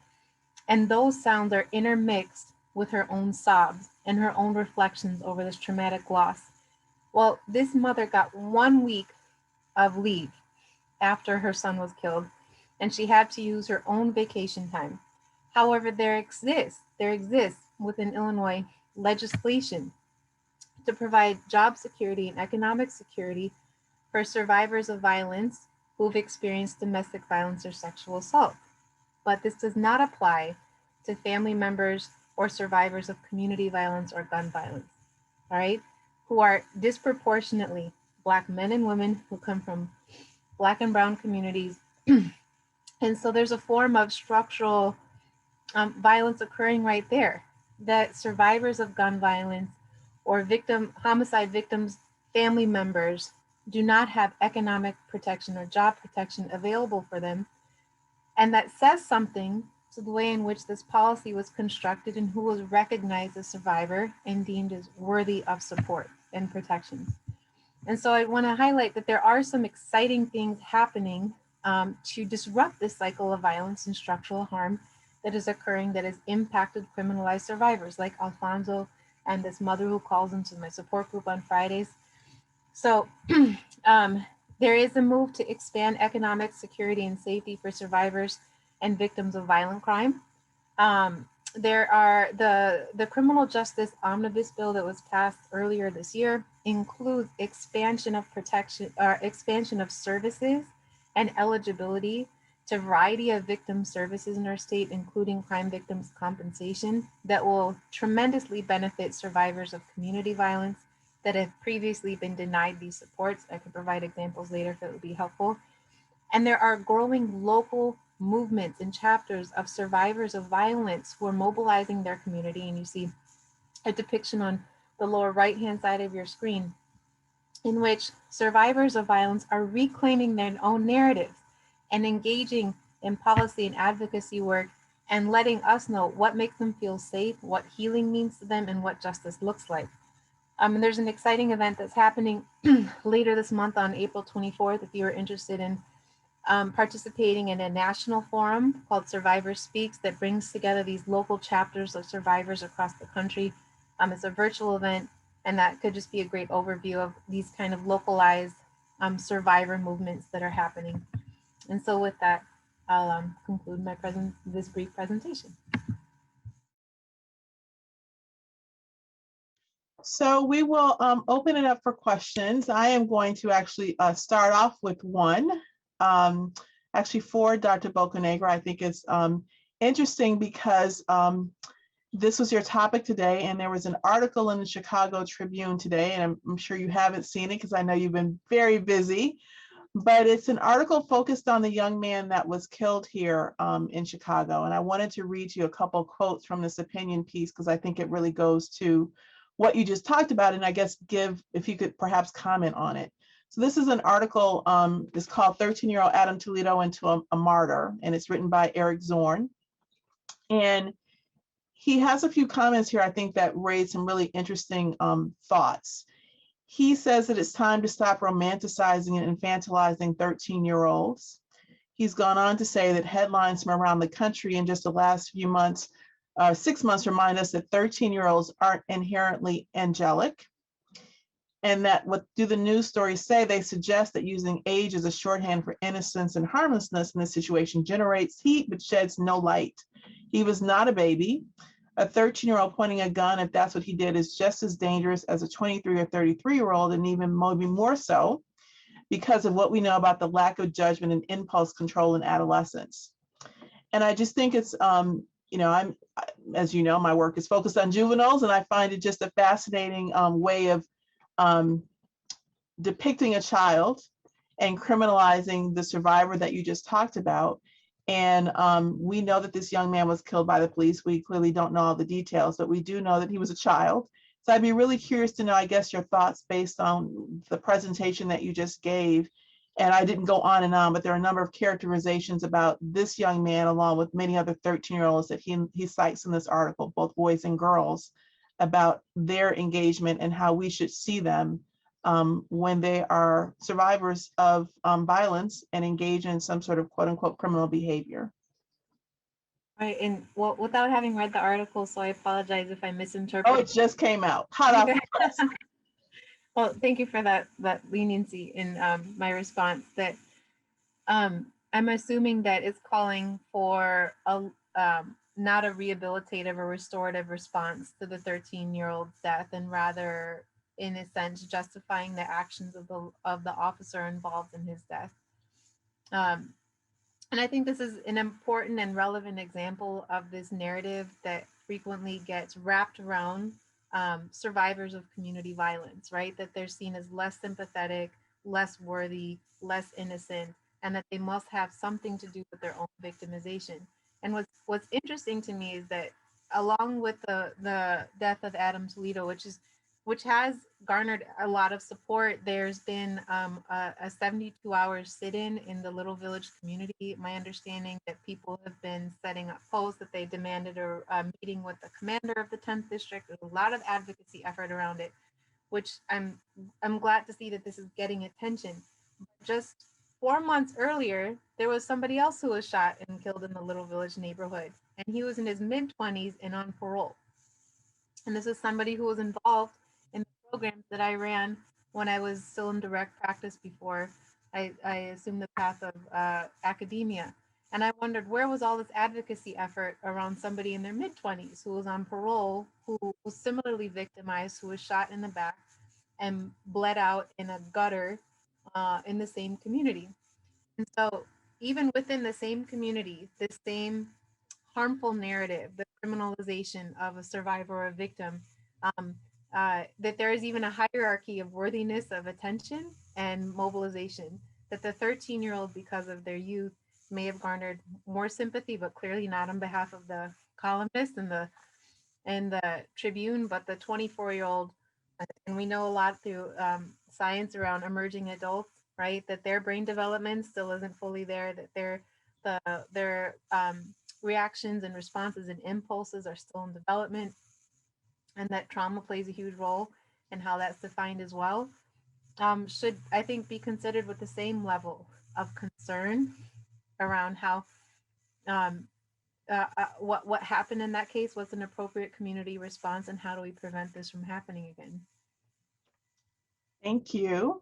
And those sounds are intermixed with her own sobs and her own reflections over this traumatic loss. Well, this mother got 1 week of leave after her son was killed, and she had to use her own vacation time. However, there exists within Illinois legislation to provide job security and economic security for survivors of violence who've experienced domestic violence or sexual assault. But this does not apply to family members or survivors of community violence or gun violence, all right, who are disproportionately Black men and women who come from Black and Brown communities. And so there's a form of structural violence occurring right there, that survivors of gun violence or homicide victims' family members do not have economic protection or job protection available for them. And that says something to the way in which this policy was constructed and who was recognized as survivor and deemed as worthy of support and protection. And so I want to highlight that there are some exciting things happening to disrupt this cycle of violence and structural harm that is occurring, that has impacted criminalized survivors like Alfonso and this mother who calls into my support group on Fridays. So there is a move to expand economic security and safety for survivors and victims of violent crime. There are the criminal justice omnibus bill that was passed earlier this year includes expansion of protection or expansion of services and eligibility to a variety of victim services in our state, including crime victims compensation, that will tremendously benefit survivors of community violence that have previously been denied these supports. I can provide examples later if it would be helpful. And there are growing local movements and chapters of survivors of violence who are mobilizing their community. And you see a depiction on the lower right-hand side of your screen in which survivors of violence are reclaiming their own narratives and engaging in policy and advocacy work and letting us know what makes them feel safe, what healing means to them, and what justice looks like. And there's an exciting event that's happening later this month on April 24th, if you are interested in participating in a national forum called Survivor Speaks that brings together these local chapters of survivors across the country. It's a virtual event, and that could just be a great overview of these kind of localized survivor movements that are happening. And so with that, I'll conclude this brief presentation. So we will open it up for questions. I am going to actually start off with one, actually for Dr. Bocanegra. I think it's interesting because this was your topic today, and there was an article in the Chicago Tribune today, and I'm sure you haven't seen it because I know you've been very busy, but it's an article focused on the young man that was killed here in Chicago. And I wanted to read you a couple quotes from this opinion piece because I think it really goes to what you just talked about, and I guess if you could perhaps comment on it. So this is an article, it's called 13-Year-Old Adam Toledo into a Martyr, and it's written by Eric Zorn. And he has a few comments here, I think, that raise some really interesting thoughts. He says that it's time to stop romanticizing and infantilizing 13-year-olds. He's gone on to say that headlines from around the country in just the last few months, 6 months, remind us that 13-year-olds aren't inherently angelic. And that what do the news stories say? They suggest that using age as a shorthand for innocence and harmlessness in this situation generates heat but sheds no light. He was not a baby. A 13-year-old pointing a gun, if that's what he did, is just as dangerous as a 23 or 33-year-old, and even maybe more so because of what we know about the lack of judgment and impulse control in adolescence. And I just think it's, as you know, my work is focused on juveniles, and I find it just a fascinating way of depicting a child and criminalizing the survivor that you just talked about. And we know that this young man was killed by the police. We clearly don't know all the details, but we do know that he was a child. So I'd be really curious to know, I guess, your thoughts based on the presentation that you just gave. And I didn't go on and on, but there are a number of characterizations about this young man, along with many other 13-year-olds that he cites in this article, both boys and girls, about their engagement and how we should see them when they are survivors of violence and engage in some sort of quote unquote criminal behavior. Right, and well, without having read the article, so I apologize if I Oh, misinterpreted. it just came out. Hot off the press. Well, thank you for that leniency in my response. That I'm assuming that it's calling for a not a rehabilitative or restorative response to the 13-year-old's death, and rather, in a sense, justifying the actions of the officer involved in his death. And I think this is an important and relevant example of this narrative that frequently gets wrapped around survivors of community violence, right? That they're seen as less sympathetic, less worthy, less innocent, and that they must have something to do with their own victimization. And what's interesting to me is that along with the death of Adam Toledo, which has garnered a lot of support, there's been a 72-hour sit-in in the Little Village community. My understanding that people have been setting up posts that they demanded a meeting with the commander of the 10th district. There's a lot of advocacy effort around it, which I'm glad to see that this is getting attention. Just 4 months earlier, there was somebody else who was shot and killed in the Little Village neighborhood, and he was in his mid-20s and on parole. And this is somebody who was involved in the programs that I ran when I was still in direct practice before I assumed the path of academia. And I wondered, where was all this advocacy effort around somebody in their mid-20s who was on parole, who was similarly victimized, who was shot in the back and bled out in a gutter in the same community? And so even within the same community, this same harmful narrative, the criminalization of a survivor or a victim, that there is even a hierarchy of worthiness of attention and mobilization, that the 13-year-old, because of their youth, may have garnered more sympathy, but clearly not on behalf of the columnist and the Tribune, but the 24-year-old, and we know a lot through science around emerging adults, right, that their brain development still isn't fully there, that their reactions and responses and impulses are still in development, and that trauma plays a huge role in how that's defined as well, should, I think, be considered with the same level of concern around how what happened in that case, what's an appropriate community response, and how do we prevent this from happening again? Thank you.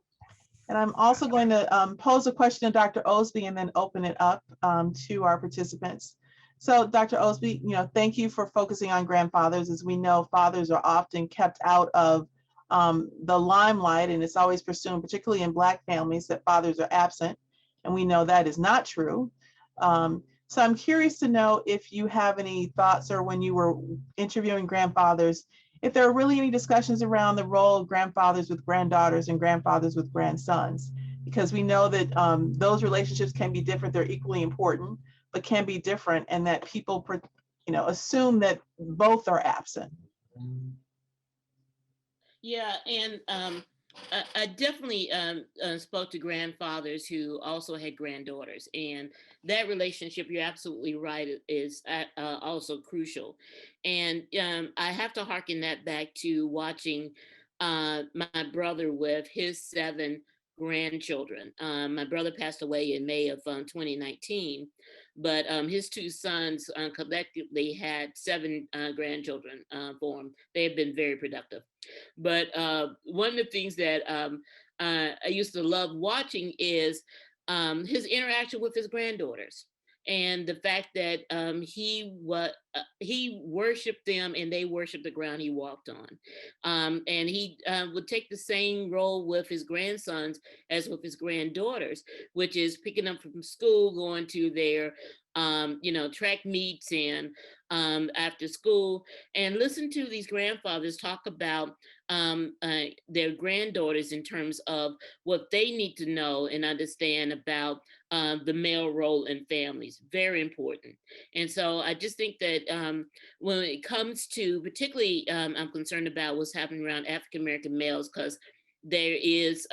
And I'm also going to pose a question to Dr. Osby and then open it up to our participants. So Dr. Osby, thank you for focusing on grandfathers. As we know, fathers are often kept out of the limelight, and it's always presumed, particularly in Black families, that fathers are absent. And we know that is not true. So I'm curious to know if you have any thoughts, or when you were interviewing grandfathers, if there are really any discussions around the role of grandfathers with granddaughters and grandfathers with grandsons, because we know that those relationships can be different. They're equally important, but can be different, and that people, assume that both are absent. Yeah, and I definitely spoke to grandfathers who also had granddaughters, and that relationship, you're absolutely right, is also crucial. And I have to hearken that back to watching my brother with his 7 grandchildren. My brother passed away in May of 2019, but his 2 sons collectively had 7 grandchildren for him. They have been very productive. But one of the things that I used to love watching is his interaction with his granddaughters. and the fact that he worshipped them and they worshiped the ground he walked on. And he would take the same role with his grandsons as with his granddaughters, which is picking them from school, going to their track meets and after school, and listen to these grandfathers talk about their granddaughters in terms of what they need to know and understand about the male role in families. Very important. And so I just think that when it comes to, particularly I'm concerned about what's happening around African-American males, because there is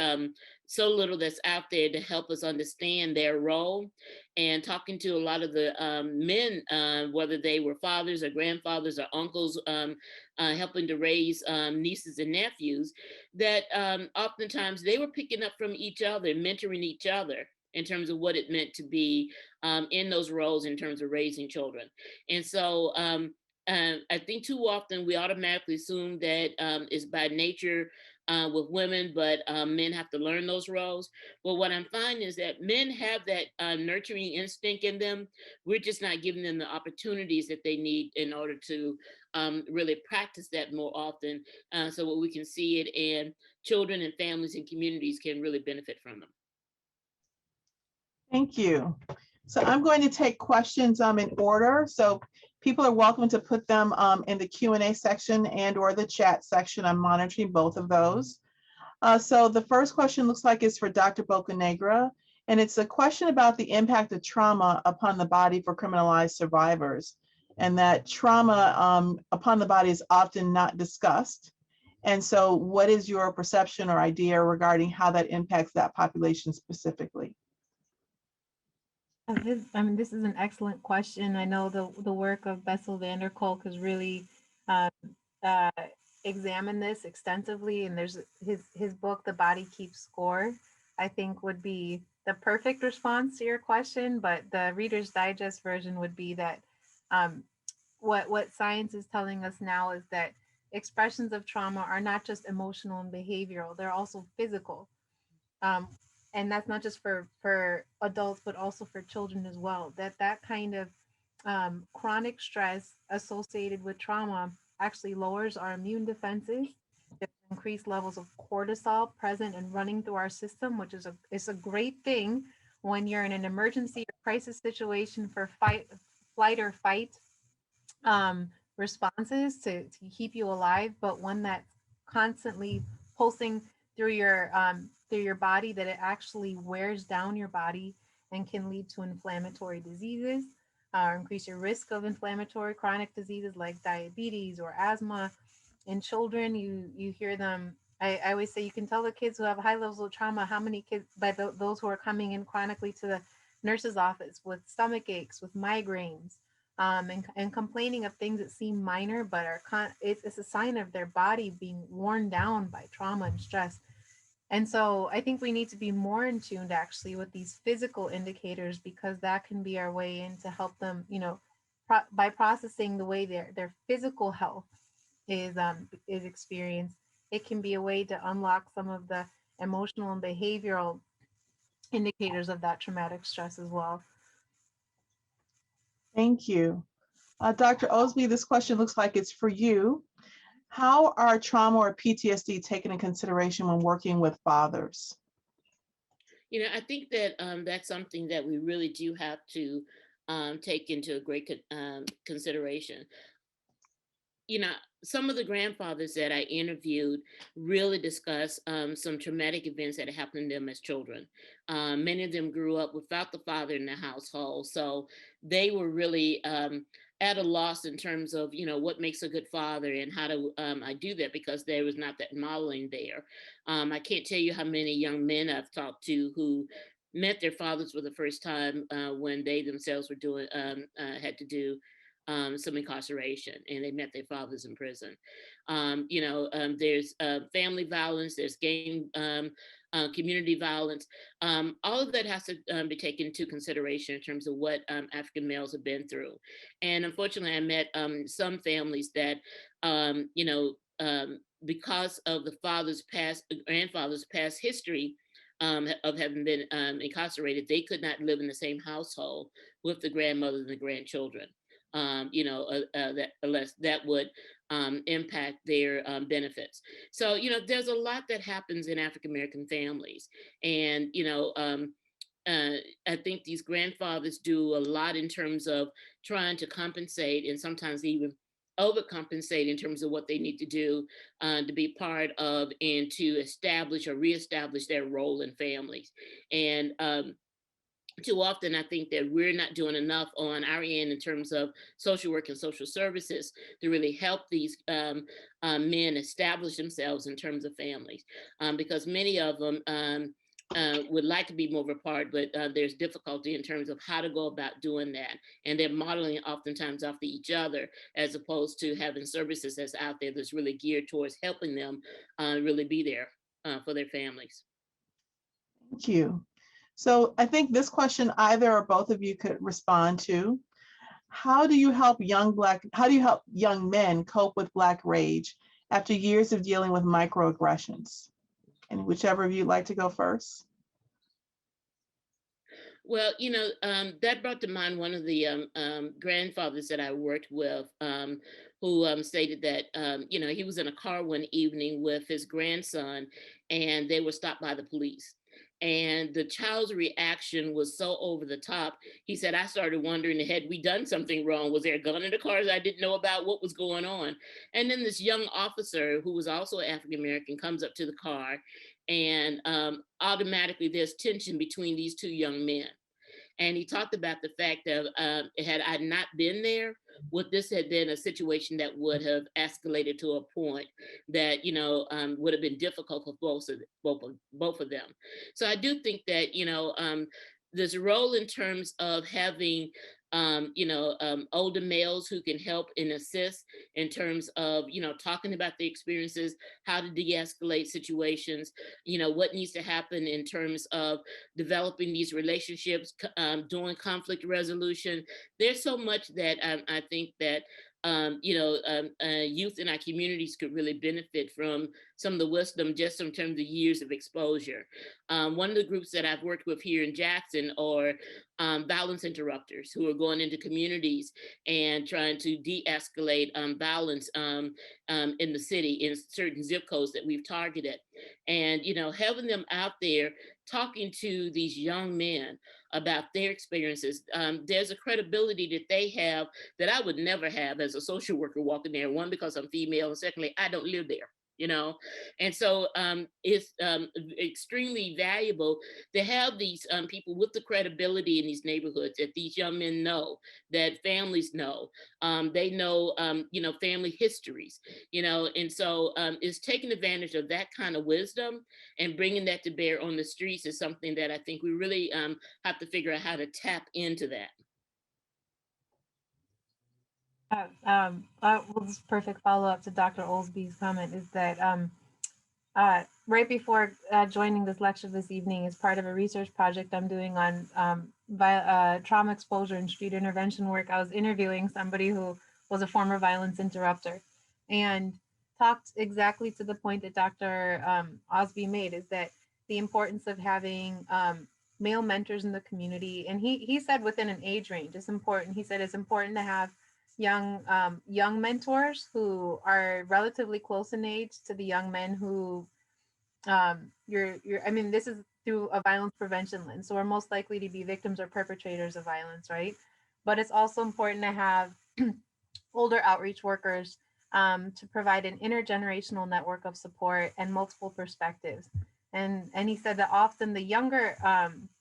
so little that's out there to help us understand their role. And talking to a lot of the men, whether they were fathers or grandfathers or uncles, helping to raise nieces and nephews, that oftentimes they were picking up from each other, mentoring each other in terms of what it meant to be in those roles in terms of raising children. And so I think too often we automatically assume that it's by nature with women, but men have to learn those roles. But what I'm finding is that men have that nurturing instinct in them. We're just not giving them the opportunities that they need in order to really practice that more often, so that we can see it and children and families and communities can really benefit from them. Thank you. So I'm going to take questions in order. So people are welcome to put them in the Q&A section and or the chat section. I'm monitoring both of those. So the first question looks like it's for Dr. Bocanegra, and it's a question about the impact of trauma upon the body for criminalized survivors, and that trauma upon the body is often not discussed. And so what is your perception or idea regarding how that impacts that population specifically? This is an excellent question. I know the work of Bessel van der Kolk has really examined this extensively, and there's his book, The Body Keeps Score, I think would be the perfect response to your question, but the Reader's Digest version would be that what science is telling us now is that expressions of trauma are not just emotional and behavioral, they're also physical. And that's not just for adults, but also for children as well. That kind of chronic stress associated with trauma actually lowers our immune defenses. There's increased levels of cortisol present and running through our system, which is a great thing when you're in an emergency or crisis situation for flight or fight responses to keep you alive, but one that's constantly pulsing through your body, that it actually wears down your body and can lead to inflammatory diseases, increase your risk of inflammatory chronic diseases like diabetes or asthma. In children, you hear them, I always say you can tell the kids who have high levels of trauma how many kids, by those who are coming in chronically to the nurse's office with stomach aches, with migraines, and complaining of things that seem minor, but it's a sign of their body being worn down by trauma and stress. And so I think we need to be more in tune actually with these physical indicators, because that can be our way in to help them, by processing the way their physical health is experienced. It can be a way to unlock some of the emotional and behavioral indicators of that traumatic stress as well. Thank you. Dr. Osby, this question looks like it's for you. How are trauma or PTSD taken in consideration when working with fathers? I think that that's something that we really do have to take into a great consideration. Some of the grandfathers that I interviewed really discussed some traumatic events that happened to them as children. Many of them grew up without the father in the household, so they were really at a loss in terms of, what makes a good father and how do I do that, because there was not that modeling there. I can't tell you how many young men I've talked to who met their fathers for the first time when they themselves were had to do some incarceration, and they met their fathers in prison. There's family violence, there's gang community violence. All of that has to be taken into consideration in terms of what African males have been through. And unfortunately, I met some families that, because of the grandfather's past history, of having been incarcerated, they could not live in the same household with the grandmothers and the grandchildren. That unless that would impact their benefits. So, there's a lot that happens in African American families, and I think these grandfathers do a lot in terms of trying to compensate and sometimes even overcompensate in terms of what they need to do to be part of and to establish or reestablish their role in families. And too often, I think that we're not doing enough on our end in terms of social work and social services to really help these men establish themselves in terms of families, because many of them would like to be more of a part, but there's difficulty in terms of how to go about doing that. And they're modeling oftentimes off of each other, as opposed to having services that's out there that's really geared towards helping them really be there for their families. Thank you. So I think this question either or both of you could respond to. How do you help young men cope with Black rage after years of dealing with microaggressions? And whichever of you would like to go first. Well, that brought to mind one of the grandfathers that I worked with, who stated that, he was in a car one evening with his grandson and they were stopped by the police. And the child's reaction was so over the top. He said, I started wondering, had we done something wrong? Was there a gun in the car that I didn't know about? What was going on? And then this young officer, who was also African-American, comes up to the car, and automatically there's tension between these two young men. And he talked about the fact that had I not been there, would this had been a situation that would have escalated to a point that would have been difficult for both of them. So I do think that there's a role in terms of having older males who can help and assist in terms of talking about the experiences, how to de-escalate situations, what needs to happen in terms of developing these relationships, doing conflict resolution. There's so much that I think that youth in our communities could really benefit from some of the wisdom just in terms of years of exposure. One of the groups that I've worked with here in Jackson are violence interrupters, who are going into communities and trying to de-escalate violence in the city in certain zip codes that we've targeted. And having them out there talking to these young men about their experiences, there's a credibility that they have that I would never have as a social worker walking there. One, because I'm female, and secondly, I don't live there. And so it's extremely valuable to have these people with the credibility in these neighborhoods, that these young men know, that families know, they know, family histories, and so it's taking advantage of that kind of wisdom and bringing that to bear on the streets is something that I think we really have to figure out how to tap into that. Well, this perfect follow-up to Dr. Olsby's comment is that right before joining this lecture this evening, as part of a research project I'm doing on trauma exposure and street intervention work, I was interviewing somebody who was a former violence interrupter and talked exactly to the point that Dr. Osby made, is that the importance of having male mentors in the community. And he said within an age range, it's important. He said it's important to have young mentors who are relatively close in age to the young men who this is through a violence prevention lens, so we're most likely to be victims or perpetrators of violence, right? But it's also important to have older outreach workers to provide an intergenerational network of support and multiple perspectives. And he said that often the younger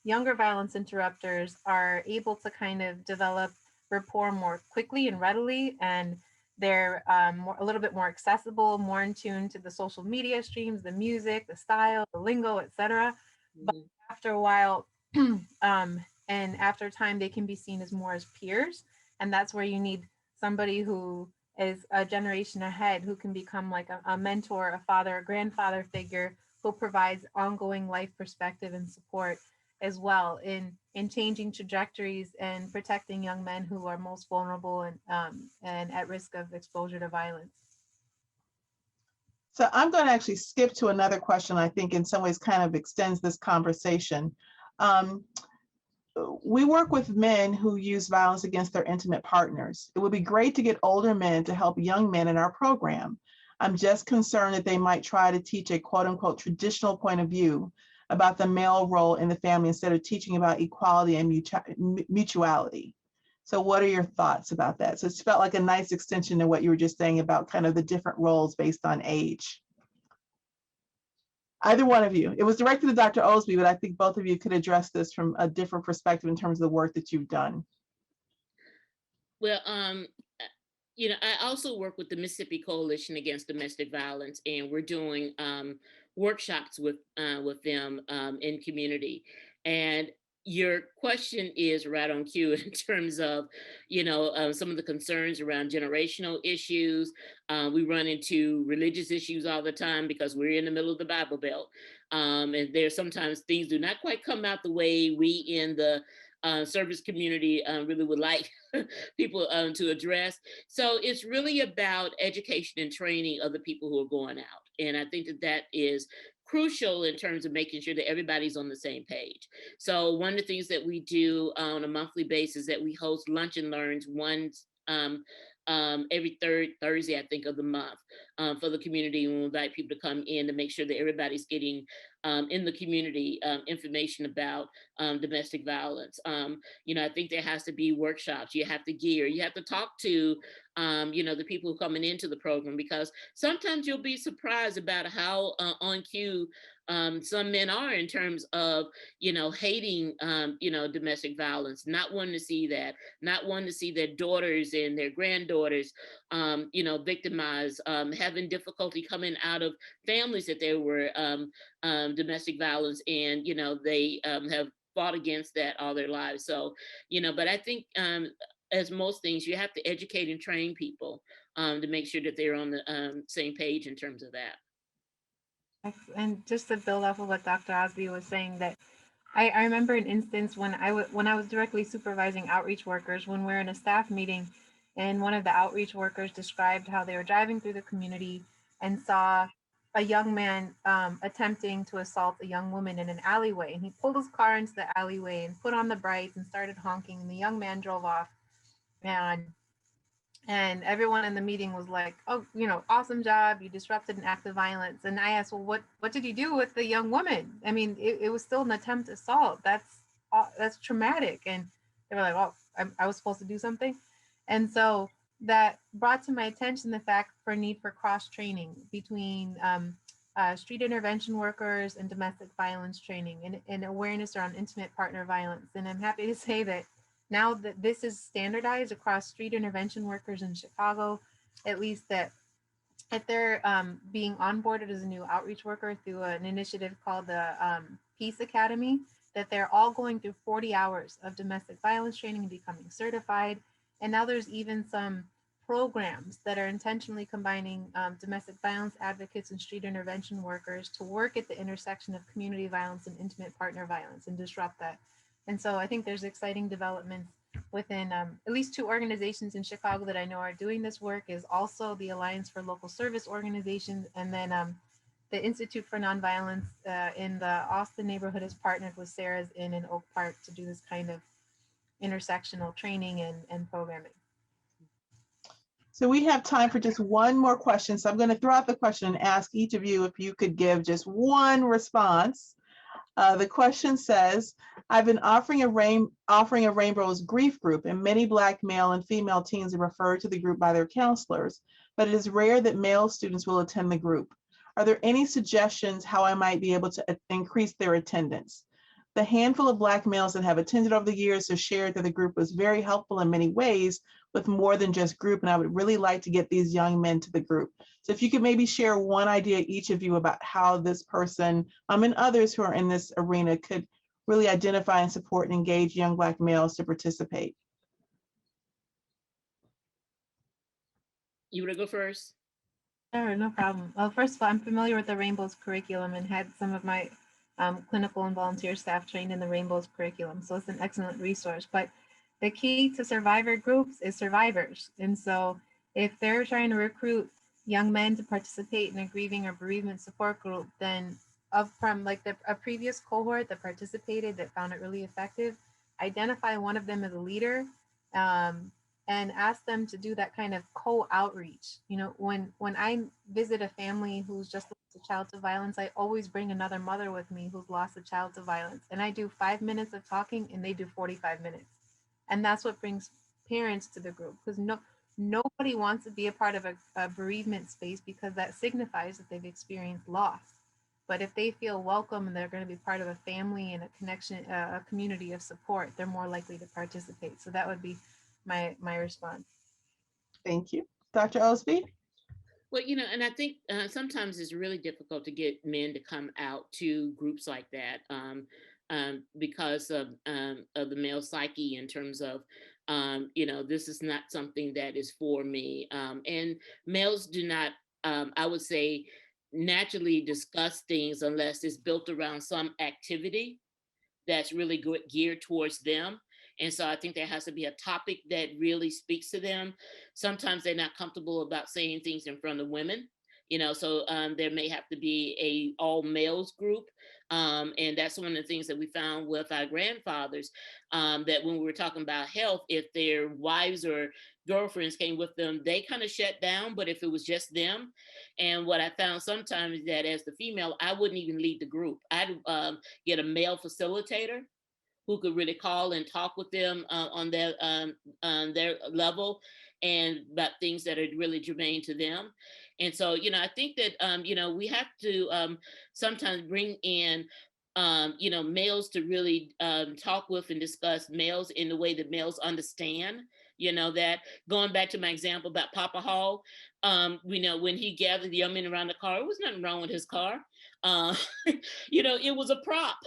violence interrupters are able to kind of develop rapport more quickly and readily, and they're a little bit more accessible, more in tune to the social media streams, the music, the style, the lingo, etc. But after a while, and after time, they can be seen as more as peers, and that's where you need somebody who is a generation ahead, who can become like a mentor, a father, a grandfather figure, who provides ongoing life perspective and support as well in changing trajectories and protecting young men who are most vulnerable and at risk of exposure to violence. So I'm going to actually skip to another question I think in some ways kind of extends this conversation. We work with men who use violence against their intimate partners. It would be great to get older men to help young men in our program. I'm just concerned that they might try to teach a quote unquote traditional point of view about the male role in the family instead of teaching about equality and mutuality. So what are your thoughts about that? So it's felt like a nice extension to what you were just saying about kind of the different roles based on age. Either one of you. It was directed to Dr. Osby, but I think both of you could address this from a different perspective in terms of the work that you've done. Well, you know, I also work with the Mississippi Coalition Against Domestic Violence, and we're doing workshops with them in community. And your question is right on cue in terms of, you know, some of the concerns around generational issues. We run into religious issues all the time because we're in the middle of the Bible Belt. And there's sometimes things do not quite come out the way we in the service community really would like people to address. So it's really about education and training of the people who are going out. And I think that that is crucial in terms of making sure that everybody's on the same page. So one of the things that we do on a monthly basis that we host lunch and learns once every third Thursday, I think, of the month for the community. We invite people to come in to make sure that everybody's getting in the community information about domestic violence. You know, I think there has to be workshops. You have to gear. You have to talk to, you know, the people who are coming into the program, because sometimes you'll be surprised about how on cue some men are in terms of, you know, hating, you know, domestic violence, not wanting to see that, not wanting to see their daughters and their granddaughters, you know, victimized, having difficulty coming out of families that there were domestic violence, and, you know, they have fought against that all their lives. So, you know, but I think as most things, you have to educate and train people to make sure that they're on the same page in terms of that. And just to build off of what Dr. Osby was saying, that I remember an instance when I was directly supervising outreach workers, when we're in a staff meeting, and one of the outreach workers described how they were driving through the community and saw a young man attempting to assault a young woman in an alleyway. And he pulled his car into the alleyway and put on the brights and started honking, and the young man drove off. And everyone in the meeting was like, oh, you know, awesome job. You disrupted an act of violence. And I asked, well, what did you do with the young woman? I mean, it was still an attempt assault. That's traumatic. And they were like, oh, I was supposed to do something. And so that brought to my attention the fact for a need for cross training between street intervention workers and domestic violence training, and awareness around intimate partner violence. And I'm happy to say that now that this is standardized across street intervention workers in Chicago, at least, that if they're being onboarded as a new outreach worker through an initiative called the Peace Academy, that they're all going through 40 hours of domestic violence training and becoming certified. And now there's even some programs that are intentionally combining domestic violence advocates and street intervention workers to work at the intersection of community violence and intimate partner violence and disrupt that. And so I think there's exciting developments within at least two organizations in Chicago that I know are doing this work, is also the Alliance for Local Service Organizations, and then the Institute for Nonviolence in the Austin neighborhood has partnered with Sarah's Inn in Oak Park to do this kind of intersectional training and programming. So we have time for just one more question. So I'm going to throw out the question and ask each of you if you could give just one response. The question says, I've been offering a Rainbow's grief group, and many Black male and female teens are referred to the group by their counselors, but it is rare that male students will attend the group. Are there any suggestions how I might be able to increase their attendance? The handful of Black males that have attended over the years have shared that the group was very helpful in many ways, with more than just group, and I would really like to get these young men to the group. So if you could maybe share one idea, each of you, about how this person and others who are in this arena could really identify and support and engage young Black males to participate. You want to go first? Sure, no problem. Well, first of all, I'm familiar with the Rainbows curriculum and had some of my clinical and volunteer staff trained in the Rainbows curriculum. So it's an excellent resource. But the key to survivor groups is survivors. And so if they're trying to recruit young men to participate in a grieving or bereavement support group, then from like a previous cohort that participated that found it really effective, identify one of them as a leader, and ask them to do that kind of co-outreach. You know, when I visit a family who's just lost a child to violence, I always bring another mother with me who's lost a child to violence, and I do 5 minutes of talking and they do 45 minutes. And that's what brings parents to the group, because nobody wants to be a part of a bereavement space because that signifies that they've experienced loss. But if they feel welcome and they're going to be part of a family and a connection, a community of support, they're more likely to participate. So that would be my response. Thank you. Dr. Osby? Well, and I think sometimes it's really difficult to get men to come out to groups like that because of the male psyche in terms of, this is not something that is for me. And males do not, I would say, naturally discuss things unless it's built around some activity that's really good, geared towards them. And so I think there has to be a topic that really speaks to them. Sometimes they're not comfortable about saying things in front of women, so there may have to be a all males group. And that's one of the things that we found with our grandfathers, that when we were talking about health, if their wives or girlfriends came with them, they kind of shut down. But if it was just them, and what I found sometimes is that as the female, I wouldn't even lead the group. I'd get a male facilitator who could really call and talk with them on their level and about things that are really germane to them. And so, I think that, we have to sometimes bring in, males to really talk with and discuss males in the way that males understand, that going back to my example about Papa Hall, when he gathered the young men around the car, there was nothing wrong with his car. It was a prop,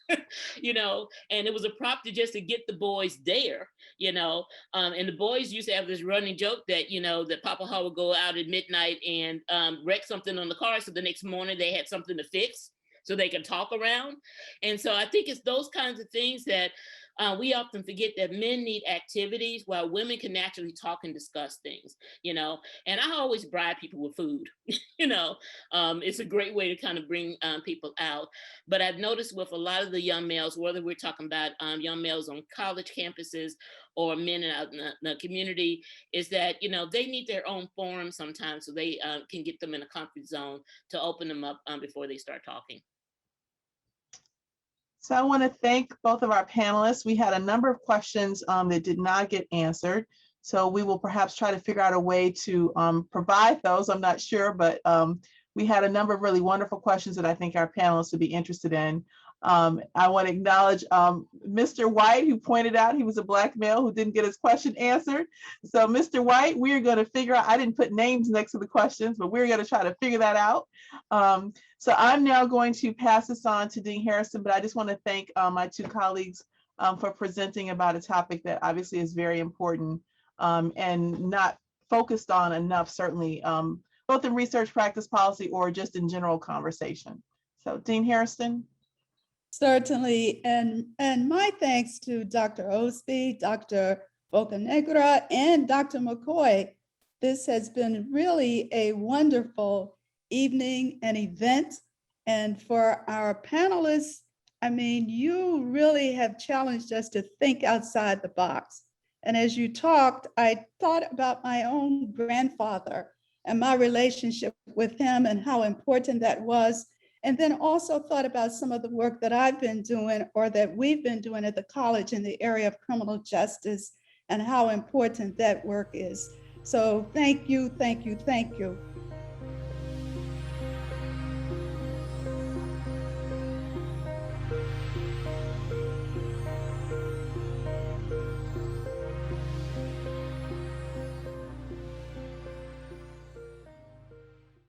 and it was a prop to get the boys there, and the boys used to have this running joke that, that Papa Hall would go out at midnight and wreck something on the car. So the next morning they had something to fix so they can talk around. And so I think it's those kinds of things that we often forget, that men need activities while women can naturally talk and discuss things, and I always bribe people with food. It's a great way to kind of bring people out. But I've noticed with a lot of the young males, whether we're talking about young males on college campuses or men out in the community, is that, they need their own forum sometimes so they can get them in a comfort zone to open them up before they start talking. So I want to thank both of our panelists. We had a number of questions that did not get answered. So we will perhaps try to figure out a way to provide those. I'm not sure, but we had a number of really wonderful questions that I think our panelists would be interested in. I want to acknowledge Mr. White, who pointed out he was a Black male who didn't get his question answered. So Mr. White, we're going to figure out, I didn't put names next to the questions, but we're going to try to figure that out. So I'm now going to pass this on to Dean Harrison, but I just want to thank my two colleagues for presenting about a topic that obviously is very important and not focused on enough, certainly, both in research practice policy or just in general conversation. So Dean Harrison. Certainly, and my thanks to Dr. Osby, Dr. Bocanegra, and Dr. McCoy. This has been really a wonderful evening and event. And for our panelists, I mean, you really have challenged us to think outside the box. And as you talked, I thought about my own grandfather and my relationship with him and how important that was. And then also thought about some of the work that I've been doing or that we've been doing at the college in the area of criminal justice and how important that work is. So thank you, thank you, thank you.